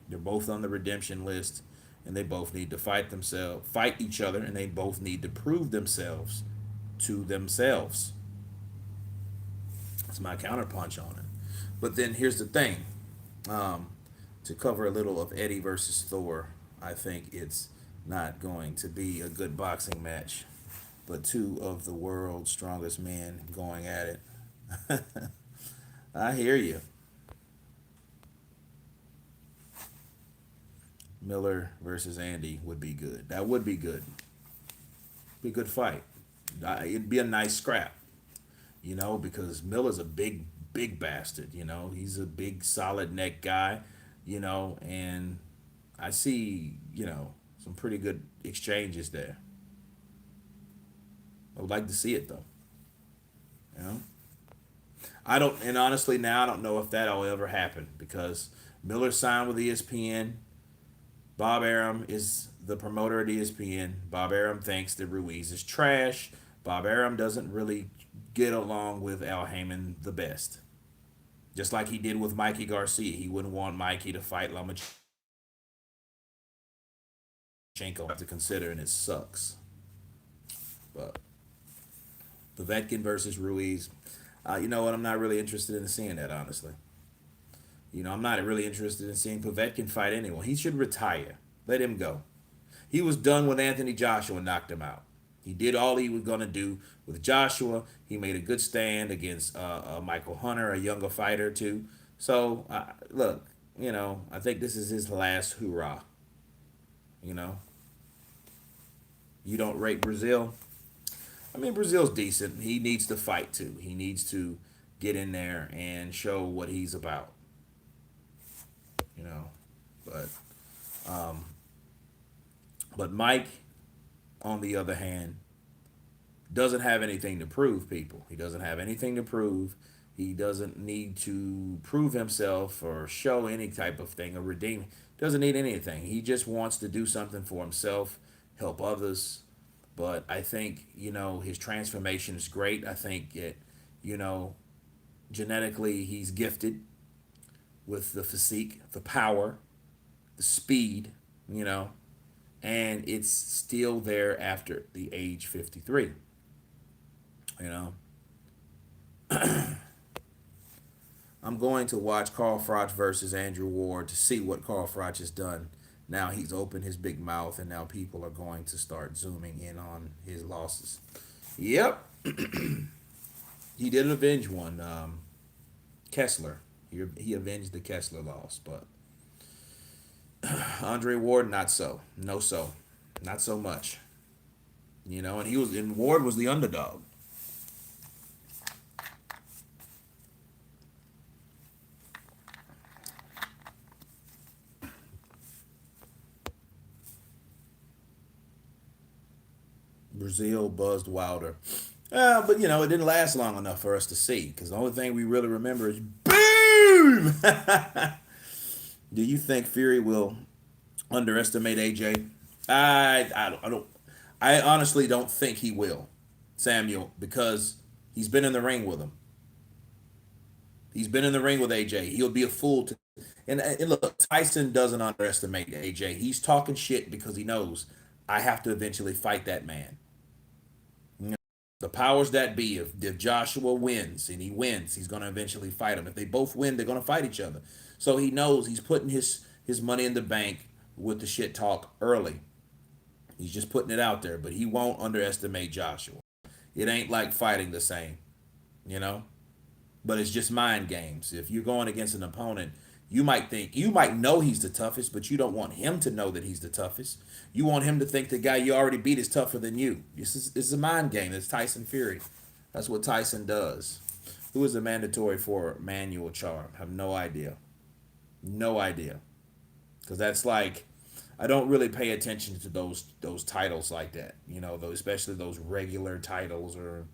They're both on the redemption list, and they both need to fight each other, and they both need to prove themselves to themselves. That's my counterpunch on it. But then here's the thing. To cover a little of Eddie versus Thor, I think it's not going to be a good boxing match, but two of the world's strongest men going at it. I hear you. Miller versus Andy would be good. That would be good. Be a good fight. It'd be a nice scrap, because Miller's a big big bastard. He's a big solid neck guy. And I see some pretty good exchanges there. I would like to see it though. You know, I don't, and honestly now I don't know if that'll ever happen because Miller signed with ESPN. Bob Arum is the promoter at ESPN. Bob Arum thinks that Ruiz is trash. Bob Arum doesn't really get along with Al Heyman the best. Just like he did with Mikey Garcia. He wouldn't want Mikey to fight Lomachenko to consider, and it sucks. But Povetkin versus Ruiz, you know what? I'm not really interested in seeing that, honestly. I'm not really interested in seeing Povetkin fight anyone. He should retire. Let him go. He was done when Anthony Joshua knocked him out. He did all he was going to do with Joshua. He made a good stand against Michael Hunter, a younger fighter, too. So, look, I think this is his last hoorah. You know, you don't rate Brazil. I mean, Brazil's decent. He needs to fight, too. He needs to get in there and show what he's about. You know, but um, but Mike, on the other hand, doesn't have anything to prove, people. He doesn't have anything to prove. He doesn't need to prove himself or show any type of thing or redeem. Doesn't need anything. He just wants to do something for himself, help others. But I think, his transformation is great. I think you know, genetically he's gifted with the physique, the power, the speed, you know, and it's still there after the age 53, you know. I'm going to watch Carl Froch versus Andrew Ward to see what Carl Froch has done. Now he's opened his big mouth, and now people are going to start zooming in on his losses. Yep, he did avenge one. Kessler. He avenged the Kessler loss, but Andre Ward not so. No so. Not so much. And Ward was the underdog. Brazil buzzed Wilder. But it didn't last long enough for us to see because the only thing we really remember is boom. Do you think Fury will underestimate AJ? I don't. I honestly don't think he will, Samuel, because he's been in the ring with him. He's been in the ring with AJ. He'll be a fool to. And look, Tyson doesn't underestimate AJ. He's talking shit because he knows I have to eventually fight that man. The powers that be, if Joshua wins and he wins, he's going to eventually fight him. If they both win, they're going to fight each other. So he knows he's putting his money in the bank with the shit talk early. He's just putting it out there, but he won't underestimate Joshua. It ain't like fighting the same, you know? But it's just mind games. If you're going against an opponent, you might know he's the toughest, but you don't want him to know that he's the toughest. You want him to think the guy you already beat is tougher than you. This is a mind game. It's Tyson Fury. That's what Tyson does. Who is the mandatory for Manuel Charm? I have no idea. No idea. Because that's like, I don't really pay attention to those titles like that. Those, especially those regular titles, or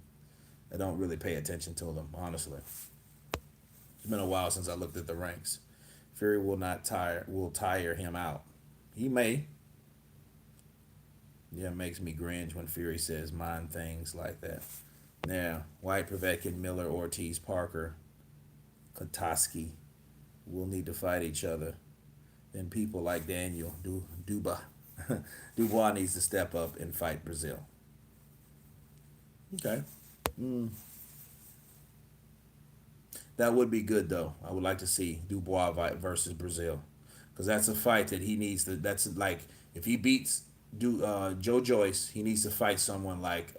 I don't really pay attention to them, honestly. It's been a while since I looked at the ranks. Fury will tire him out. He may. Yeah, it makes me cringe when Fury says mind things like that. Yeah, White, Povetkin, Miller, Ortiz, Parker, Kotoski will need to fight each other. Then people like Daniel Dubois Dubois needs to step up and fight Brazil. Okay. Mm. That would be good though. I would like to see Dubois versus Brazil, because that's a fight that he needs to. That's like if he beats Joe Joyce, he needs to fight someone like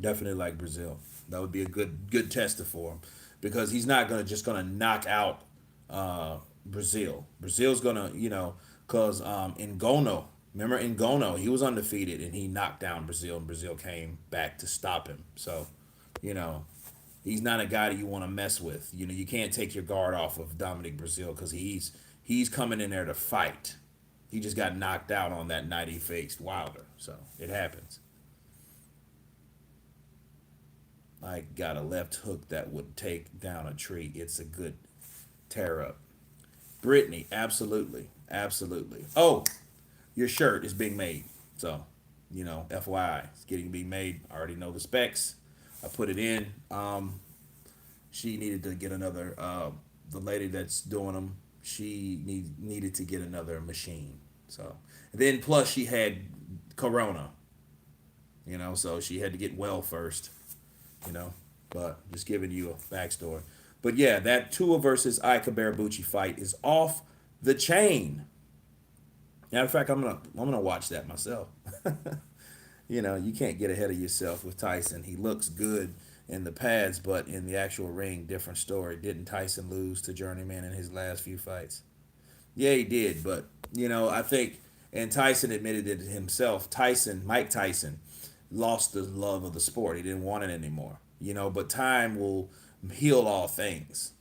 definitely like Brazil. That would be a good tester for him, because he's not gonna knock out Brazil. Brazil's gonna cause Ngannou. Remember Ngannou? He was undefeated and he knocked down Brazil, and Brazil came back to stop him. So, you know, He's not a guy that you want to mess with. You know, you can't take your guard off of Dominic Brazil because he's coming in there to fight. He just got knocked out on that night he faced Wilder, so it happens. I got a left hook that would take down a tree. It's a good tear up. Brittany, absolutely, absolutely. Oh, your shirt is being made, so FYI, it's getting being made. I already know the specs. I put it in. She needed to get another. The lady that's doing them, she needed to get another machine. So and then plus she had corona, so she had to get well first, you know. But just giving you a backstory. But yeah, that Tua versus Ika Barabucci fight is off the chain. Matter of fact, I'm gonna watch that myself. You can't get ahead of yourself with Tyson. He looks good in the pads, but in the actual ring, different story. Didn't Tyson lose to Journeyman in his last few fights? Yeah, he did, but I think, and Tyson admitted it himself. Mike Tyson, lost the love of the sport. He didn't want it anymore. But time will heal all things.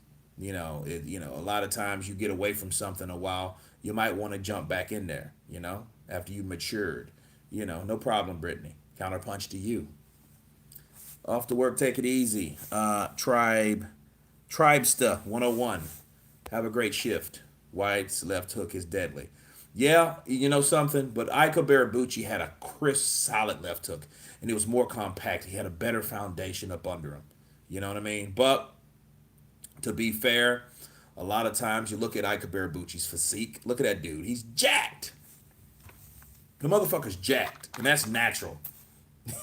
A lot of times you get away from something a while, you might want to jump back in there. After you matured. No problem, Brittany. Counterpunch to you. Off to work, take it easy. Tribesta 101. Have a great shift. White's left hook is deadly. Yeah, you know something, but Ika Barabucci had a crisp, solid left hook, and it was more compact. He had a better foundation up under him. You know what I mean? But to be fair, a lot of times you look at Ika Barabucci's physique. Look at that dude. He's jacked. The motherfucker's jacked, and that's natural.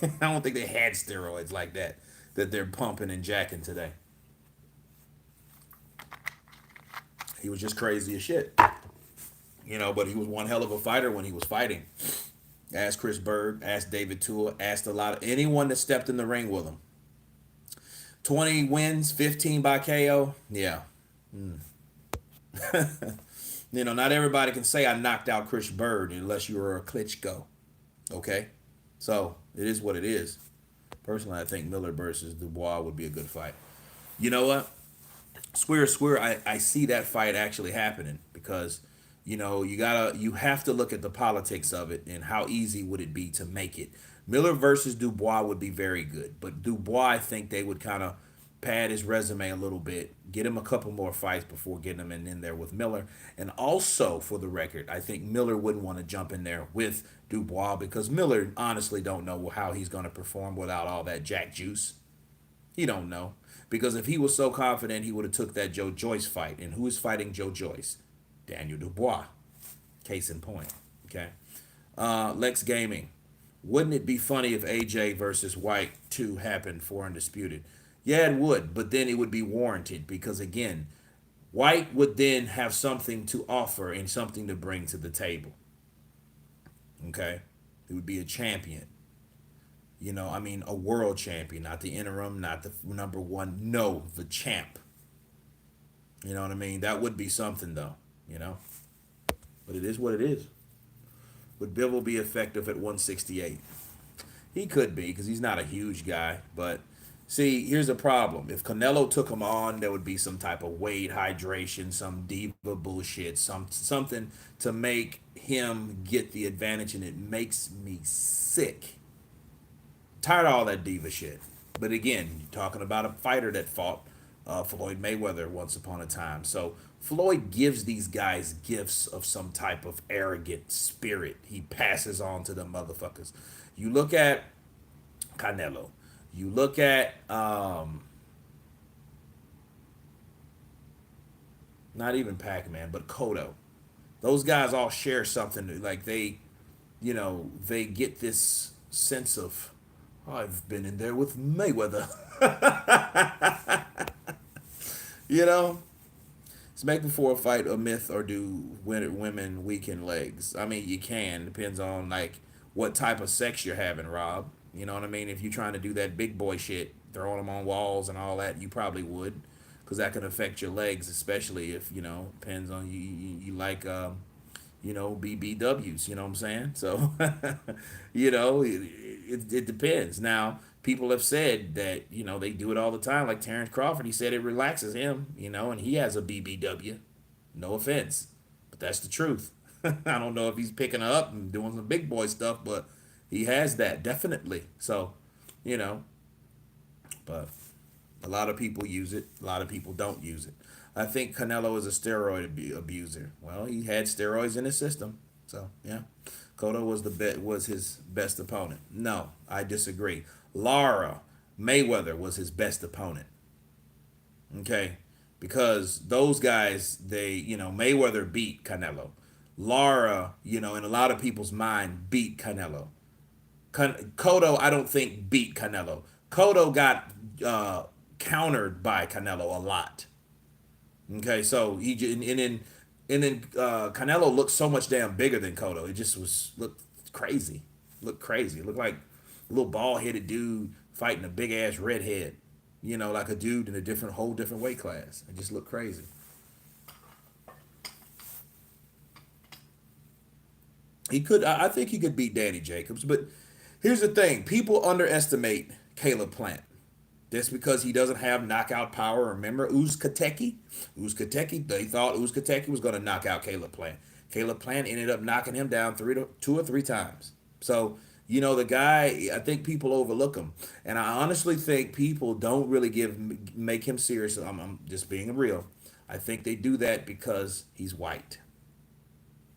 I don't think they had steroids like that they're pumping and jacking today. He was just crazy as shit. But he was one hell of a fighter when he was fighting. Ask Chris Berg, ask David Tua, asked a lot of anyone that stepped in the ring with him. 20 wins, 15 by KO. Yeah. Not everybody can say I knocked out Chris Berg unless you were a Klitschko. Okay? So, it is what it is. Personally, I think Miller versus Dubois would be a good fight. You know what? Swear, I see that fight actually happening because, you have to look at the politics of it and how easy would it be to make it. Miller versus Dubois would be very good, but Dubois, I think they would kind of pad his resume a little bit, get him a couple more fights before getting him in there with Miller. And also, for the record, I think Miller wouldn't want to jump in there with Dubois because Miller honestly don't know how he's going to perform without all that jack juice. He don't know. Because if he was so confident, he would have took that Joe Joyce fight. And who is fighting Joe Joyce? Daniel Dubois. Case in point. Okay. Lex Gaming. Wouldn't it be funny if AJ versus White 2 happened for Undisputed? Yeah, it would, but then it would be warranted because, again, White would then have something to offer and something to bring to the table. Okay? He would be a champion. A world champion, not the interim, not the number one. No, the champ. You know what I mean? That would be something, though, But it is what it is. Would Bivol be effective at 168? He could be because he's not a huge guy, but see, here's the problem. If Canelo took him on, there would be some type of weight hydration, some diva bullshit, something to make him get the advantage, and it makes me sick. Tired of all that diva shit. But again, you're talking about a fighter that fought Floyd Mayweather once upon a time. So Floyd gives these guys gifts of some type of arrogant spirit. He passes on to the motherfuckers. You look at Canelo. You look at not even Pac-Man, but Cotto. Those guys all share something. Like they get this sense of, I've been in there with Mayweather. Is make before a fight a myth, or do women weaken legs? I mean, you can. Depends on what type of sex you're having, Rob. You know what I mean? If you're trying to do that big boy shit, throwing them on walls and all that, you probably would, because that can affect your legs, especially if depends on you like BBWs. You know what I'm saying? So it depends. Now, people have said that, they do it all the time. Like Terrence Crawford, he said it relaxes him, and he has a BBW. No offense, but that's the truth. I don't know if he's picking her up and doing some big boy stuff, but he has that definitely. So, you know, but a lot of people use it. A lot of people don't use it. I think Canelo is a steroid abuser. Well, he had steroids in his system, so yeah. Cotto was his best opponent. No, I disagree. Lara Mayweather was his best opponent. Okay, because those guys, Mayweather beat Canelo. Lara, in a lot of people's mind, beat Canelo. Cotto, I don't think beat Canelo. Cotto got countered by Canelo a lot. Okay, so Canelo looked so much damn bigger than Cotto. It just looked crazy. Looked crazy. It looked like a little bald headed dude fighting a big ass redhead. Like a dude in a whole different weight class. It just looked crazy. I think he could beat Danny Jacobs, but here's the thing: people underestimate Caleb Plant. That's because he doesn't have knockout power. Remember Uzkateki? They thought Uzkateki was going to knock out Caleb Plant. Caleb Plant ended up knocking him down two or three times. So, the guy, I think people overlook him. And I honestly think people don't really make him serious. I'm just being real. I think they do that because he's white.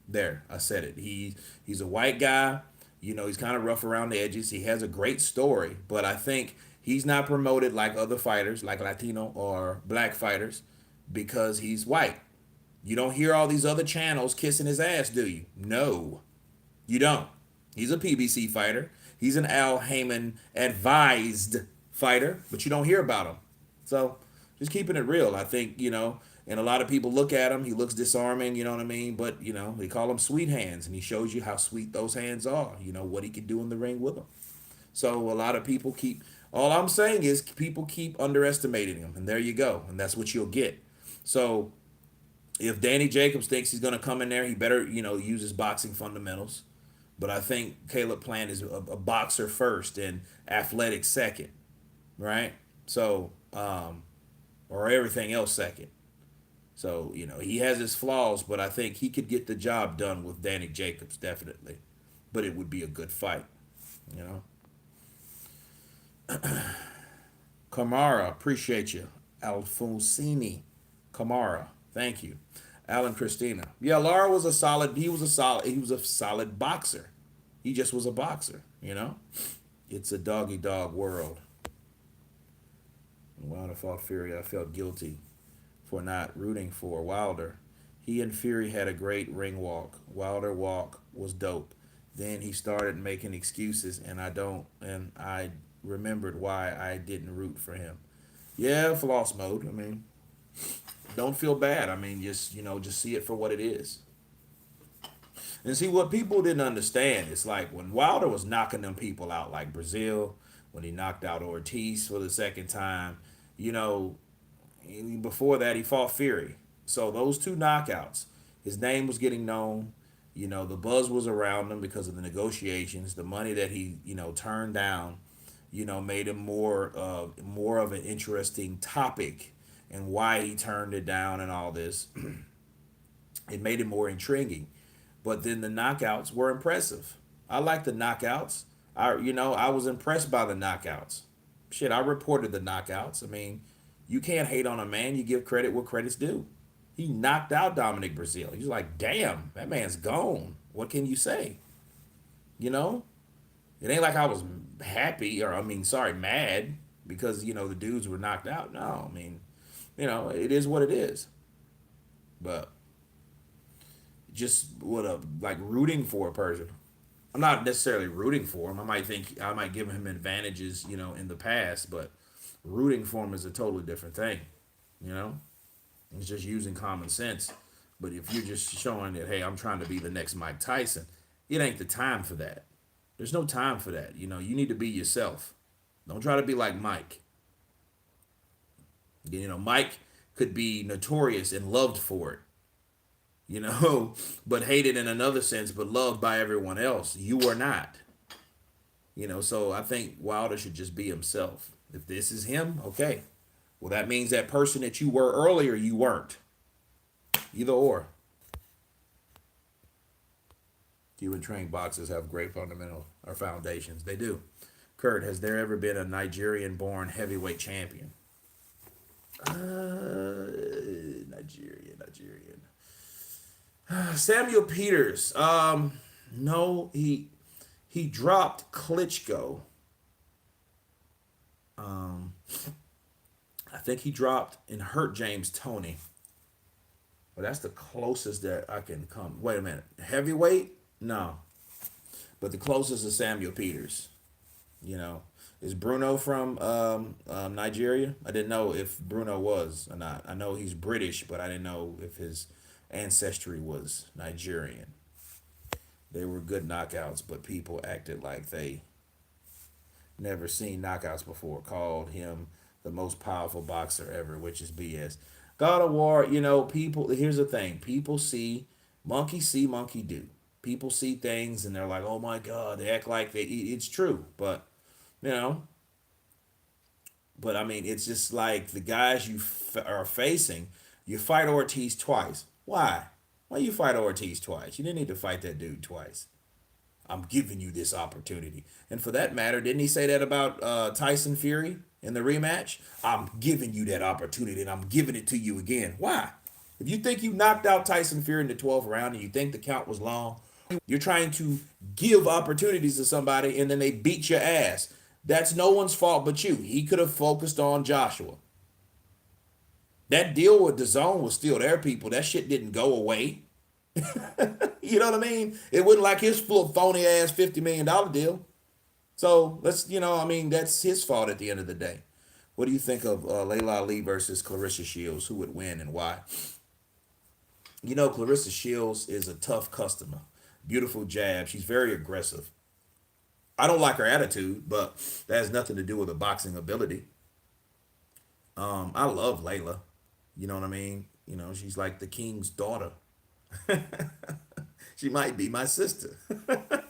There, I said it. He's a white guy. He's kind of rough around the edges. He has a great story, but I think he's not promoted like other fighters, like Latino or black fighters, because he's white. You don't hear all these other channels kissing his ass, do you? No, you don't. He's a PBC fighter. He's an Al Heyman advised fighter, but you don't hear about him. So just keeping it real. I think, and a lot of people look at him. He looks disarming, you know what I mean? But, they call him sweet hands, and he shows you how sweet those hands are, what he can do in the ring with them. So a lot of people all I'm saying is people keep underestimating him, and there you go. And that's what you'll get. So if Danny Jacobs thinks he's going to come in there, he better, use his boxing fundamentals. But I think Caleb Plant is a boxer first and athletic second, right? So, or everything else second. So, he has his flaws, but I think he could get the job done with Danny Jacobs, definitely. But it would be a good fight, Kamara, appreciate you. Alfonsini, Kamara, thank you. Alan Christina. Yeah, Lara was a solid boxer. He just was a boxer, It's a doggy dog world. When Wilder fought Fury, I felt guilty for not rooting for Wilder. He and Fury had a great ring walk. Wilder walk was dope. Then he started making excuses, and I remembered why I didn't root for him. Yeah, floss mode. I mean, don't feel bad. I mean, just see it for what it is. And see what people didn't understand. It's like when Wilder was knocking them people out, like Brazil, when he knocked out Ortiz for the second time. Before that he fought Fury. So those two knockouts, his name was getting known. The buzz was around him because of the negotiations, the money that he turned down. Made him more of an interesting topic, and why he turned it down and all this. It made it more intriguing. But then the knockouts were impressive. I like the knockouts. I was impressed by the knockouts. Shit, I reported the knockouts. I mean, you can't hate on a man. You give credit where credit's due. He knocked out Dominic Brazil. He's like, damn, that man's gone. What can you say? It ain't like I was happy mad because, the dudes were knocked out. No, I mean, it is what it is. But just rooting for a person. I'm not necessarily rooting for him. I might give him advantages, in the past, but rooting for him is a totally different thing. It's just using common sense. But if you're just showing that, hey, I'm trying to be the next Mike Tyson, it ain't the time for that. There's no time for that. You need to be yourself. Don't try to be like Mike. Mike could be notorious and loved for it. But hated in another sense, but loved by everyone else. You are not. So I think Wilder should just be himself. If this is him, okay. Well, that means that person that you were earlier, you weren't. Either or. Cuban trained boxers have great fundamental or foundations. They do. Kurt, has there ever been a Nigerian-born heavyweight champion? Nigerian. Samuel Peters. No, he dropped Klitschko. I think he dropped and hurt James Toney. But that's the closest that I can come. Wait a minute. Heavyweight? No. But the closest is Samuel Peters. Is Bruno from Nigeria? I didn't know if Bruno was or not. I know he's British, but I didn't know if his ancestry was Nigerian. They were good knockouts, but people acted like they never seen knockouts before. Called him the most powerful boxer ever, which is BS. God of War, people, here's the thing. People see, monkey do. People see things and they're like, oh my God, they act like it's true. But, you know, I mean, it's just like the guys you are facing, you fight Ortiz twice. Why? Why you fight Ortiz twice? You didn't need to fight that dude twice. I'm giving you this opportunity. And for that matter, didn't he say that about Tyson Fury in the rematch? I'm giving you that opportunity and I'm giving it to you again. Why? If you think you knocked out Tyson Fury in the 12th round and you think the count was long, you're trying to give opportunities to somebody and then they beat your ass. That's no one's fault but you. He could have focused on Joshua. That deal with DAZN was still there, people. That shit didn't go away. You know what I mean? It wasn't like his phony ass $50 million deal. So let's, that's his fault at the end of the day. What do you think of Laila Ali versus Clarissa Shields? Who would win and why? Clarissa Shields is a tough customer. Beautiful jab. She's very aggressive. I don't like her attitude, but that has nothing to do with her boxing ability. I love Layla. You know what I mean? She's like the king's daughter. She might be my sister.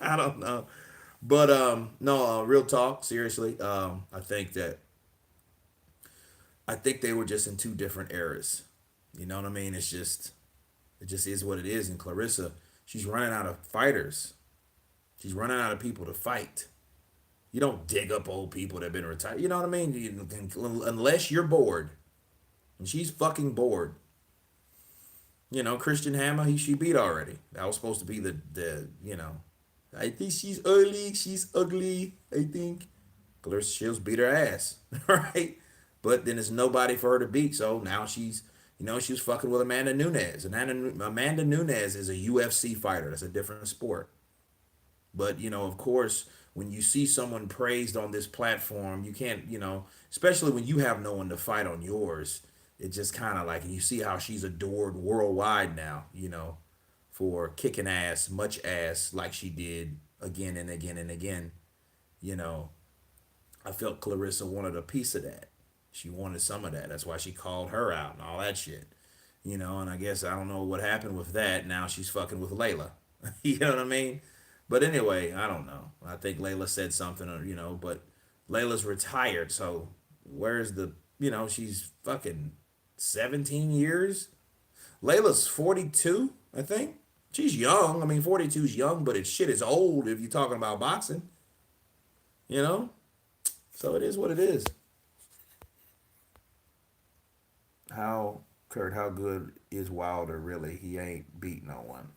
I don't know. But no, real talk, seriously. I think they were just in two different eras. You know what I mean? It just is what it is. And Clarissa, she's running out of fighters. She's running out of people to fight. You don't dig up old people that have been retired. You know what I mean? Unless you're bored. And she's fucking bored. Christian Hammer, she beat already. That was supposed to be the I think she's early, she's ugly, I think. Clarissa Shields beat her ass, right? But then there's nobody for her to beat, so now she was fucking with Amanda Nunes. And Amanda Nunes is a UFC fighter. That's a different sport. But, of course, when you see someone praised on this platform, you can't, especially when you have no one to fight on yours, it just kind of like, and you see how she's adored worldwide now, for kicking ass, much ass, like she did again and again and again. I felt Clarissa wanted a piece of that. She wanted some of that. That's why she called her out and all that shit. And I guess I don't know what happened with that. Now she's fucking with Layla. You know what I mean? But anyway, I don't know. I think Layla said something, but Layla's retired. So where's she's fucking 17 years. Layla's 42, I think. She's young. I mean, 42 is young, but shit is old if you're talking about boxing. So it is what it is. How good is Wilder really? He ain't beat no one.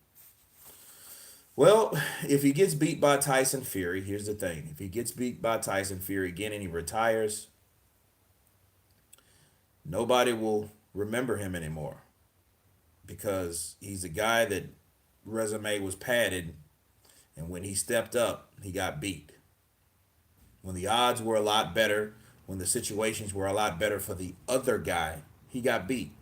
Well, if he gets beat by Tyson Fury, here's the thing. If he gets beat by Tyson Fury again and he retires, nobody will remember him anymore because he's a guy that resume was padded, and when he stepped up, he got beat. When the odds were a lot better, when the situations were a lot better for the other guy, he got beat.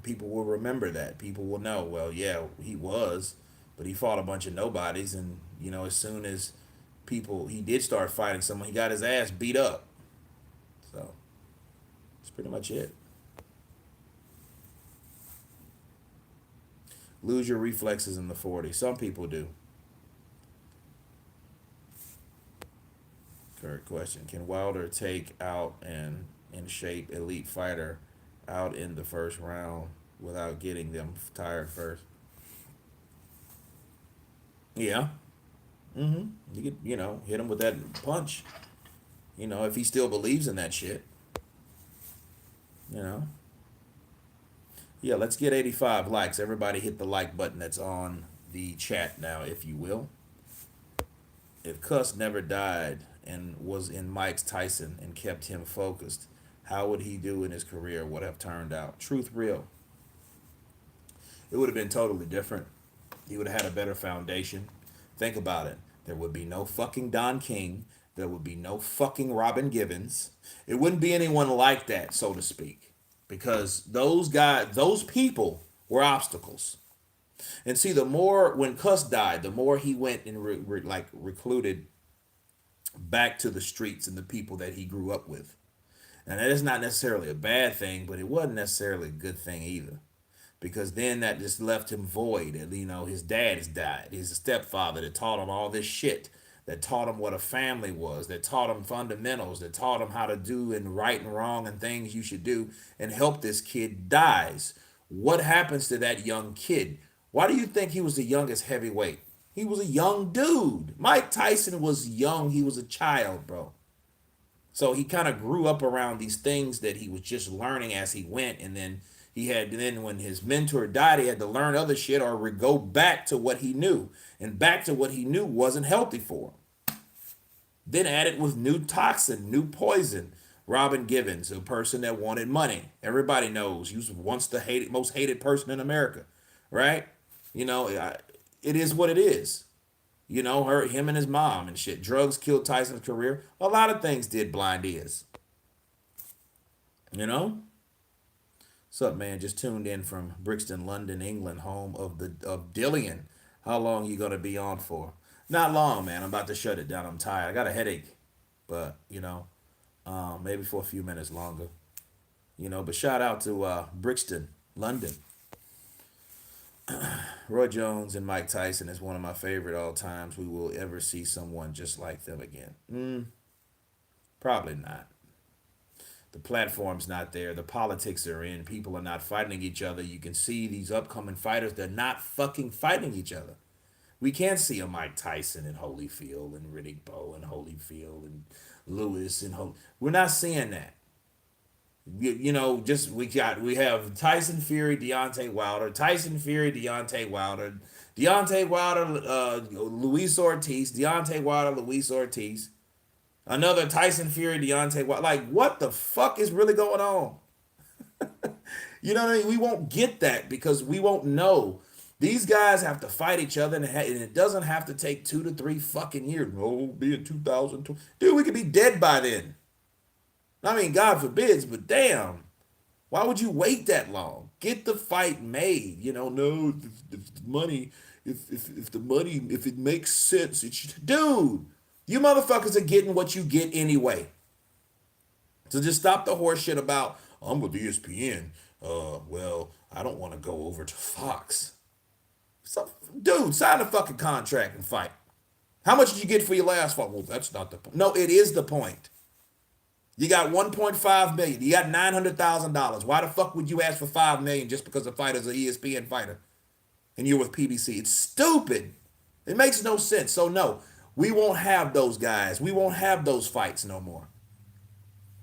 People will remember that. People will know, well, yeah, he was, but he fought a bunch of nobodies, and, as soon as he did start fighting someone, he got his ass beat up. So, that's pretty much it. Lose your reflexes in the 40s. Some people do. third question. Can Wilder take out an in shape elite fighter out in the first round without getting them tired first? Yeah. You could, hit him with that punch. If he still believes in that shit, you know. Yeah, let's get 85 likes. Everybody hit the like button that's on the chat now, if you will. If Cuss never died and was in Mike's Tyson and kept him focused, how would he do in his career? Would have turned out? Truth real. It would have been totally different. He would have had a better foundation. Think about it. There would be no fucking Don King. There would be no fucking Robin Givens. It wouldn't be anyone like that, so to speak. Because those guys, those people were obstacles. And see, the more, when Cuss died, the more he went and recluded back to the streets and the people that he grew up with. And that is not necessarily a bad thing, but it wasn't necessarily a good thing either. Because then that just left him void. And, his dad has died. He's a stepfather that taught him all this shit, that taught him what a family was, that taught him fundamentals, that taught him how to do and right and wrong and things you should do, and help this kid dies. What happens to that young kid? Why do you think he was the youngest heavyweight? He was a young dude. Mike Tyson was young. He was a child, bro. So he kind of grew up around these things that he was just learning as he went. And then when his mentor died, he had to learn other shit or go back to what he knew. And back to what he knew wasn't healthy for him. Then added with new toxin, new poison. Robin Givens, a person that wanted money. Everybody knows he was once the most hated person in America, right? It is what it is. Him and his mom and shit. Drugs killed Tyson's career. A lot of things did blind ears. What's up, man? Just tuned in from Brixton, London, England, home of Dillian. How long you gonna be on for? Not long, man. I'm about to shut it down. I'm tired. I got a headache, but maybe for a few minutes longer. But shout out to Brixton, London. Roy Jones and Mike Tyson is one of my favorite all times. We will ever see someone just like them again. Probably not. The platform's not there. The politics are in. People are not fighting each other. You can see these upcoming fighters, they're not fucking fighting each other. We can't see a Mike Tyson in Holyfield and Riddick Bowe and Holyfield and Lewis and we're not seeing that. We have Tyson Fury, Deontay Wilder, Tyson Fury, Deontay Wilder, Luis Ortiz, Deontay Wilder, Luis Ortiz, another Tyson Fury, Deontay Wilder. Like, what the fuck is really going on? You know what I mean? We won't get that because we won't know. These guys have to fight each other, and it doesn't have to take 2 to 3 fucking years. No, be in 2020. Dude, we could be dead by then. I mean, God forbids, but damn, why would you wait that long? Get the fight made. No, if the money, if it makes sense, dude, you motherfuckers are getting what you get anyway. So just stop the horse shit about, I'm with ESPN. Well, I don't want to go over to Fox. So, dude, sign a fucking contract and fight. How much did you get for your last fight? Well, that's not the point. No, it is the point. You got 1.5 million. You got $900,000. Why the fuck would you ask for 5 million just because the fighter's an ESPN fighter and you're with PBC? It's stupid. It makes no sense. So no, we won't have those guys. We won't have those fights no more.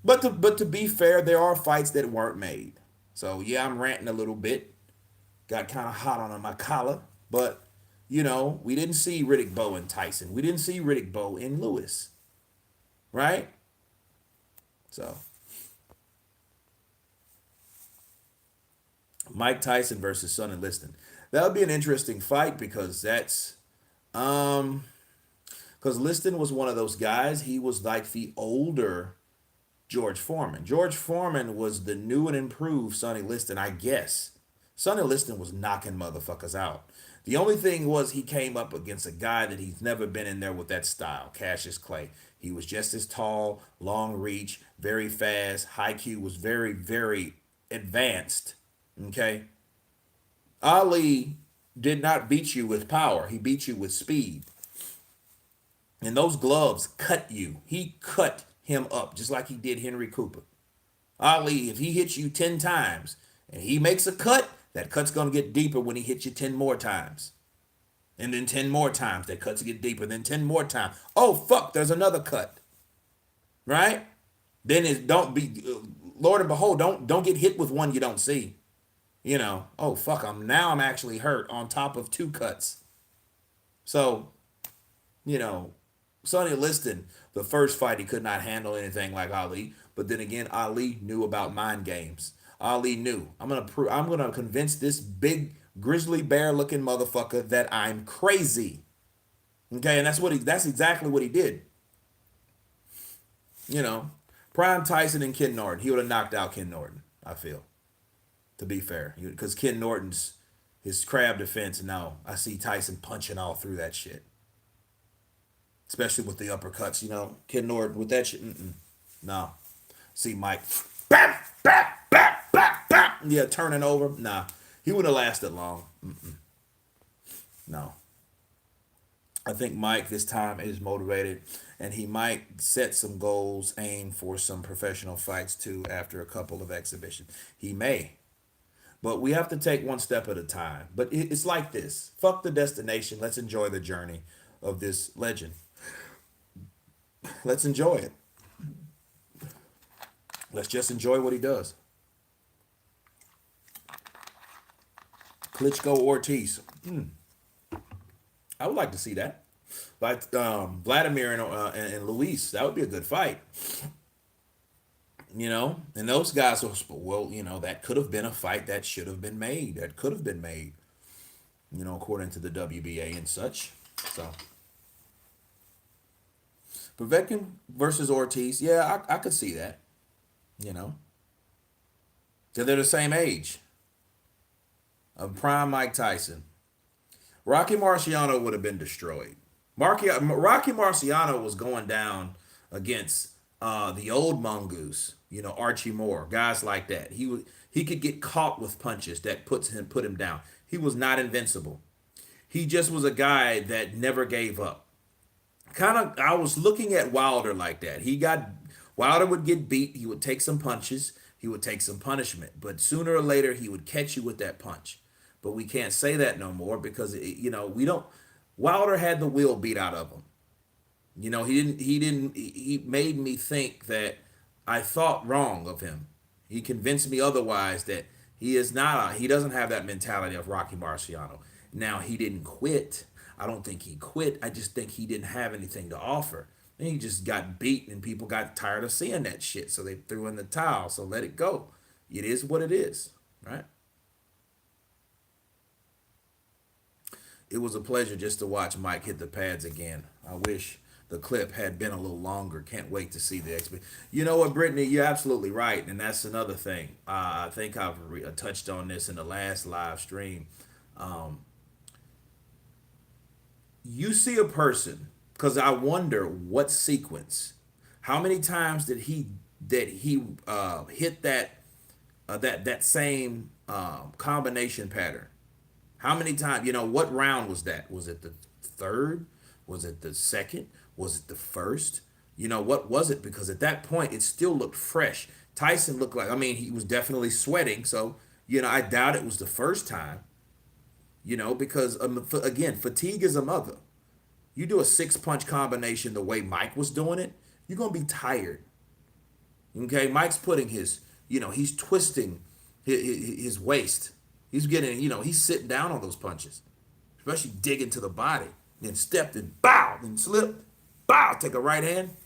But to be fair, there are fights that weren't made. So yeah, I'm ranting a little bit. Got kind of hot on my collar, but we didn't see Riddick Bowe and Tyson. We didn't see Riddick Bowe in Lewis, right? So, Mike Tyson versus Sonny Liston. That would be an interesting fight because because Liston was one of those guys. He was like the older George Foreman. George Foreman was the new and improved Sonny Liston, I guess. Sonny Liston was knocking motherfuckers out. The only thing was he came up against a guy that he's never been in there with that style, Cassius Clay. He was just as tall, long reach, very fast. High Q was very, very advanced. Okay? Ali did not beat you with power. He beat you with speed. And those gloves cut you. He cut him up just like he did Henry Cooper. Ali, if he hits you 10 times and he makes a cut, that cut's going to get deeper when he hits you 10 more times. And then 10 more times, that cuts get deeper. Then 10 more times. Oh, fuck, there's another cut. Right? Then it don't be, Lord and behold, don't get hit with one you don't see. Oh, fuck, I'm actually hurt on top of 2 cuts. So, you know, Sonny Liston, the first fight, he could not handle anything like Ali. But then again, Ali knew about mind games. Ali knew. I'm gonna convince this big grizzly bear looking motherfucker that I'm crazy. Okay, and that's exactly what he did. Prime Tyson and Ken Norton. He would have knocked out Ken Norton, I feel. To be fair. Because Ken Norton's his crab defense, no. I see Tyson punching all through that shit. Especially with the uppercuts, Ken Norton with that shit. No. See Mike, bap, bap, bap, bap, bap. Yeah, turning over. Nah, he wouldn't have lasted long. No. I think Mike this time is motivated, and he might set some goals, aim for some professional fights too after a couple of exhibitions. He may. But we have to take one step at a time. But it's like this. Fuck the destination. Let's enjoy the journey of this legend. Let's enjoy it. Let's just enjoy what he does. Klitschko Ortiz. I would like to see that. Like Vladimir and Luis. That would be a good fight. And those guys were, that could have been a fight that should have been made. That could have been made, according to the WBA and such. So, Povetkin versus Ortiz, yeah, I could see that. So they're the same age. Of prime Mike Tyson. Rocky Marciano would have been destroyed. Rocky Marciano was going down against the old mongoose, Archie Moore, guys like that. He could get caught with punches that put him down. He was not invincible. He just was a guy that never gave up. I was looking at Wilder like that. Wilder would get beat. He would take some punches. He would take some punishment. But sooner or later, he would catch you with that punch. But we can't say that no more because, we don't. Wilder had the will beat out of him. He made me think that I thought wrong of him. He convinced me otherwise that he doesn't have that mentality of Rocky Marciano. Now, he didn't quit. I don't think he quit. I just think he didn't have anything to offer. And he just got beat and people got tired of seeing that shit. So they threw in the towel. So let it go. It is what it is, right? It was a pleasure just to watch Mike hit the pads again. I wish the clip had been a little longer. Can't wait to see the expert. You know what, Brittany? You're absolutely right. And that's another thing. I think I've touched on this in the last live stream. You see a person, because I wonder what sequence, how many times did he hit that same combination pattern? How many times? What round was that? Was it the third? Was it the second? Was it the first? What was it? Because at that point, it still looked fresh. Tyson looked like, he was definitely sweating. So, I doubt it was the first time. Because, again, fatigue is a mother. You do a 6-punch combination the way Mike was doing it, you're going to be tired. Okay? Mike's putting he's twisting his waist. He's getting, he's sitting down on those punches, especially digging to the body. Then stepped and bow, then slip, bow, take a right hand.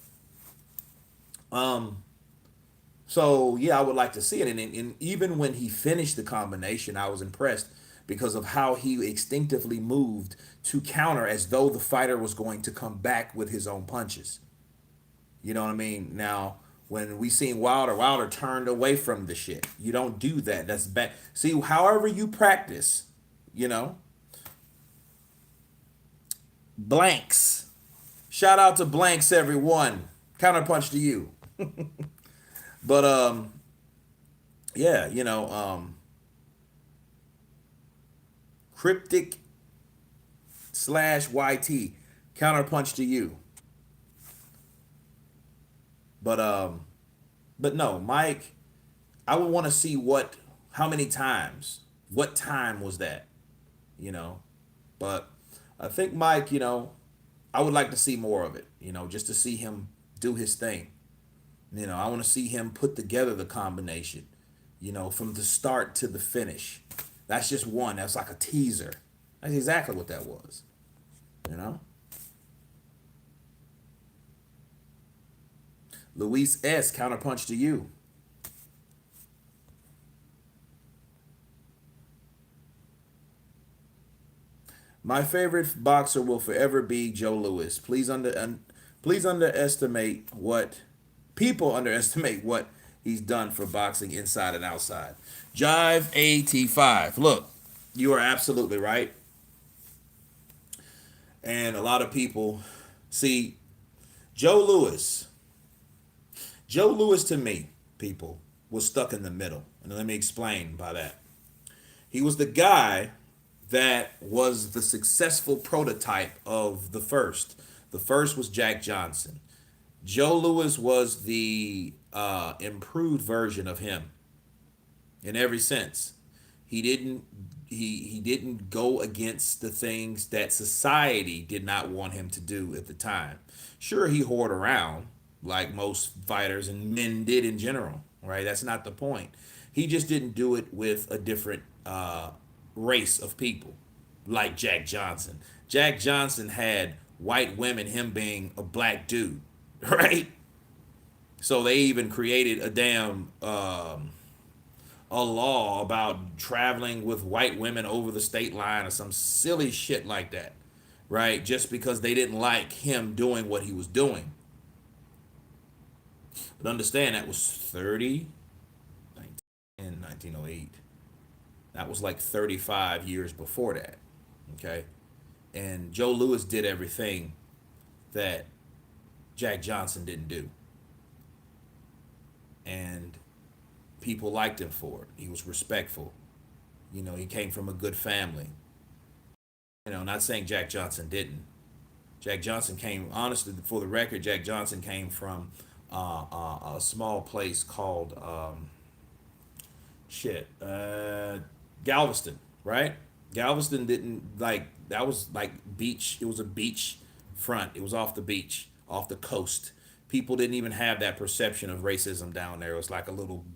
So yeah, I would like to see it. And even when he finished the combination, I was impressed because of how he instinctively moved to counter as though the fighter was going to come back with his own punches. You know what I mean? Now, when we seen Wilder turned away from the shit. You don't do that. That's bad. See, however you practice, Blanks. Shout out to Blanks, everyone. Counterpunch to you. But yeah, Cryptic /YT. Counterpunch to you. But no, Mike, I would want to see how many times, what time was that, you know. But I think Mike, I would like to see more of it, just to see him do his thing. I want to see him put together the combination, from the start to the finish. That's just one. That's like a teaser. That's exactly what that was, you know. Luis S. Counterpunch to you. My favorite boxer will forever be Joe Louis. Please underestimate what people underestimate what he's done for boxing inside and outside. Jive AT5. Look, you are absolutely right. And a lot of people see Joe Louis. Joe Louis to me, people, was stuck in the middle. And let me explain by that. He was the guy that was the successful prototype of the first. The first was Jack Johnson. Joe Louis was the improved version of him in every sense. He didn't he didn't go against the things that society did not want him to do at the time. Sure, he whored around like most fighters and men did in general, right? That's not the point. He just didn't do it with a different race of people like Jack Johnson. Jack Johnson had white women, him being a black dude, right? So they even created a law about traveling with white women over the state line or some silly shit like that, right? Just because they didn't like him doing what he was doing. But understand that was 30, 1908. That was like 35 years before that, okay? And Joe Louis did everything that Jack Johnson didn't do. And people liked him for it. He was respectful. He came from a good family. Not saying Jack Johnson didn't. Jack Johnson came, honestly, for the record, Jack Johnson came from a small place called Galveston, right? Galveston didn't like that was like beach. It was a beach front. It was off the beach, off the coast. People didn't even have that perception of racism down there. It was like a little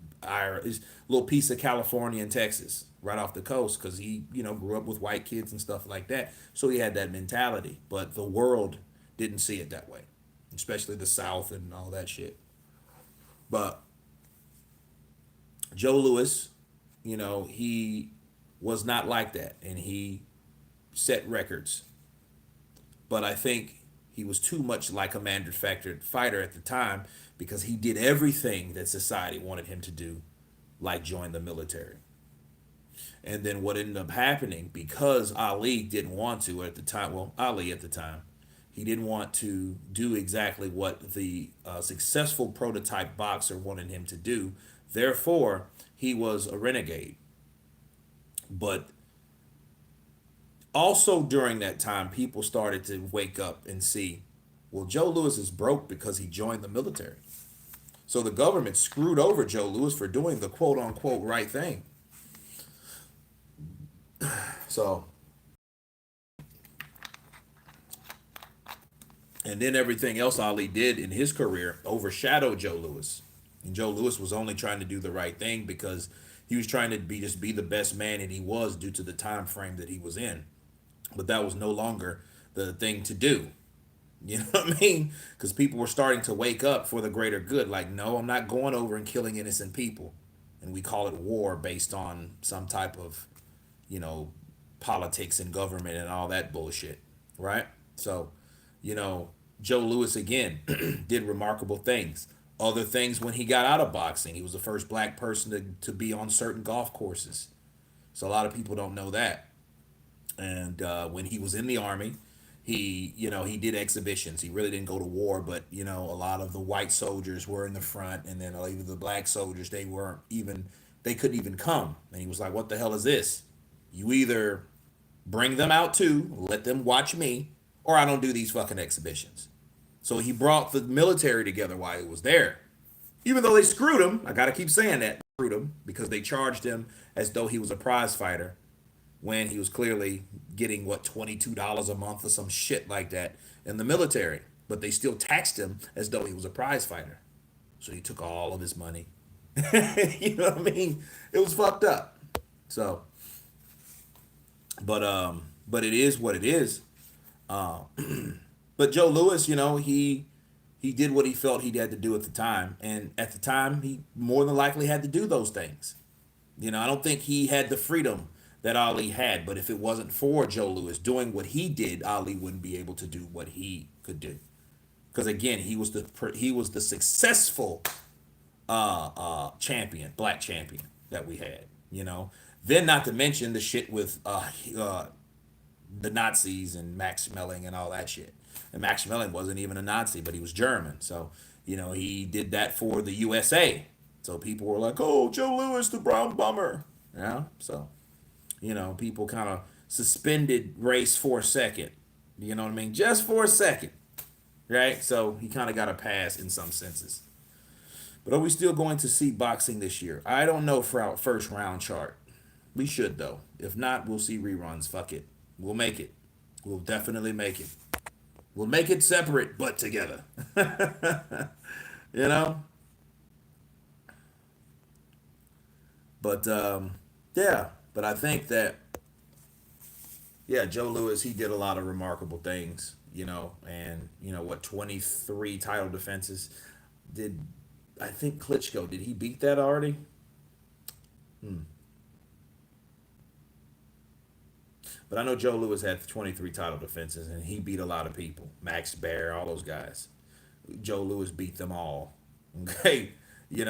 piece of California and Texas, right off the coast, because he grew up with white kids and stuff like that. So he had that mentality, but the world didn't see it that way, especially the South and all that shit. But Joe Louis, he was not like that, and he set records. But I think he was too much like a manufactured fighter at the time because he did everything that society wanted him to do, like join the military. And then what ended up happening, because Ali didn't want to at the time, well, Ali at the time, he didn't want to do exactly what the successful prototype boxer wanted him to do. Therefore, he was a renegade. But also during that time, people started to wake up and see, well, Joe Louis is broke because he joined the military. So the government screwed over Joe Louis for doing the quote unquote right thing. So, and then everything else Ali did in his career overshadowed Joe Louis. And Joe Louis was only trying to do the right thing because he was trying to be the best man, and he was, due to the time frame that he was in. But that was no longer the thing to do. You know what I mean? Because people were starting to wake up for the greater good. Like, no, I'm not going over and killing innocent people. And we call it war based on some type of, you know, politics and government and all that bullshit. Right? So, Joe Louis, again, did remarkable things. Other things when he got out of boxing. He was the first black person to be on certain golf courses. So a lot of people don't know that. And when he was in the army, he did exhibitions. He really didn't go to war, but a lot of the white soldiers were in the front, and then even the black soldiers, they couldn't even come. And he was like, "What the hell is this? You either bring them out too, let them watch me, or I don't do these fucking exhibitions." So he brought the military together while he was there. Even though they screwed him, I gotta keep saying that, screwed him, because they charged him as though he was a prize fighter when he was clearly getting what, $22 a month or some shit like that in the military. But they still taxed him as though he was a prize fighter. So he took all of his money. You know what I mean? It was fucked up. So, but it is what it is. But Joe Louis, he did what he felt he had to do at the time, and at the time he more than likely had to do those things. I don't think he had the freedom that Ali had, but if it wasn't for Joe Louis doing what he did, Ali wouldn't be able to do what he could do. Because again, he was the successful champion, black champion that we had. Then not to mention the shit with the Nazis and Max Schmeling and all that shit. And Max Schmeling wasn't even a Nazi, but he was German. So, he did that for the USA. So people were like, oh, Joe Louis, the brown bummer. So, people kind of suspended race for a second. You know what I mean? Just for a second. Right? So he kind of got a pass in some senses. But are we still going to see boxing this year? I don't know for our first round chart. We should, though. If not, we'll see reruns. Fuck it. We'll make it. We'll definitely make it. We'll make it separate, but together. you know? But, yeah. But I think that, yeah, Joe Louis, he did a lot of remarkable things, and, 23 title defenses. I think Klitschko, did he beat that already? But I know Joe Louis had 23 title defenses, and he beat a lot of people. Max Baer, all those guys. Joe Louis beat them all. Okay?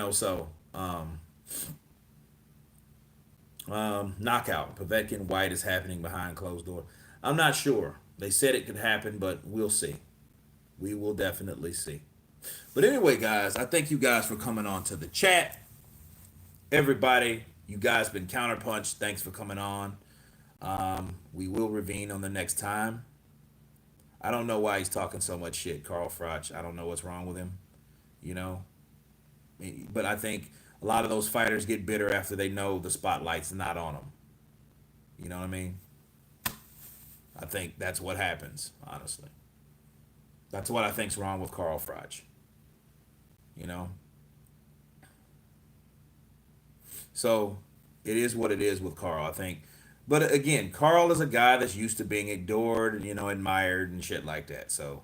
So, knockout. Povetkin White is happening behind closed door. I'm not sure. They said it could happen, but we'll see. We will definitely see. But anyway, guys, I thank you guys for coming on to the chat. Everybody, you guys been counterpunched. Thanks for coming on. We will revene on the next time. I don't know why he's talking so much shit, Carl Froch. I don't know what's wrong with him, But I think a lot of those fighters get bitter after they know the spotlight's not on them. You know what I mean? I think that's what happens, honestly. That's what I think's wrong with Carl Froch. So it is what it is with Carl, I think. But again, Carl is a guy that's used to being adored, admired and shit like that. So,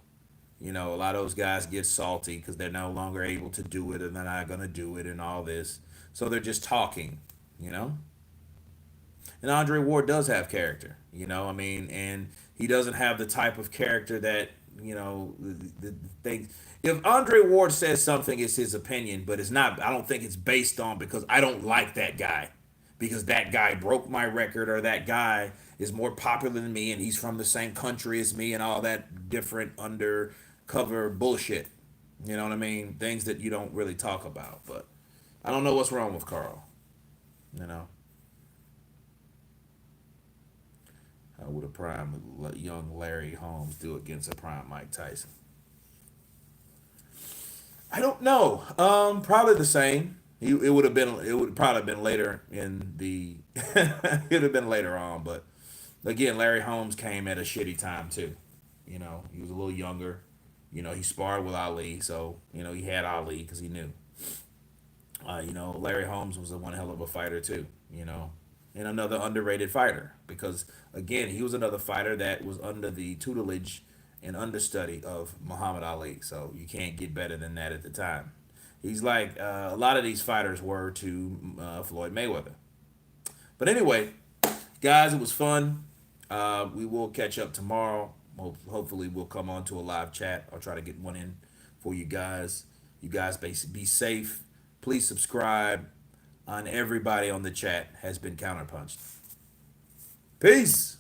a lot of those guys get salty because they're no longer able to do it and they're not going to do it and all this. So they're just talking, And Andre Ward does have character, and he doesn't have the type of character that, the thing. If Andre Ward says something, it's his opinion, but it's not, I don't think it's based on because I don't like that guy. Because that guy broke my record or that guy is more popular than me and he's from the same country as me and all that different undercover bullshit. You know what I mean? Things that you don't really talk about. But I don't know what's wrong with Carl. How would a prime young Larry Holmes do against a prime Mike Tyson? I don't know. Probably the same. It would probably have been later in the it would have been later on, but again, Larry Holmes came at a shitty time too. He was a little younger. He sparred with Ali, so he had Ali because he knew. Larry Holmes was a one hell of a fighter too. And another underrated fighter because again, he was another fighter that was under the tutelage and understudy of Muhammad Ali. So you can't get better than that at the time. He's like a lot of these fighters were to Floyd Mayweather. But anyway, guys, it was fun. We will catch up tomorrow. Hopefully, we'll come on to a live chat. I'll try to get one in for you guys. You guys be safe. Please subscribe. And everybody on the chat has been counterpunched. Peace.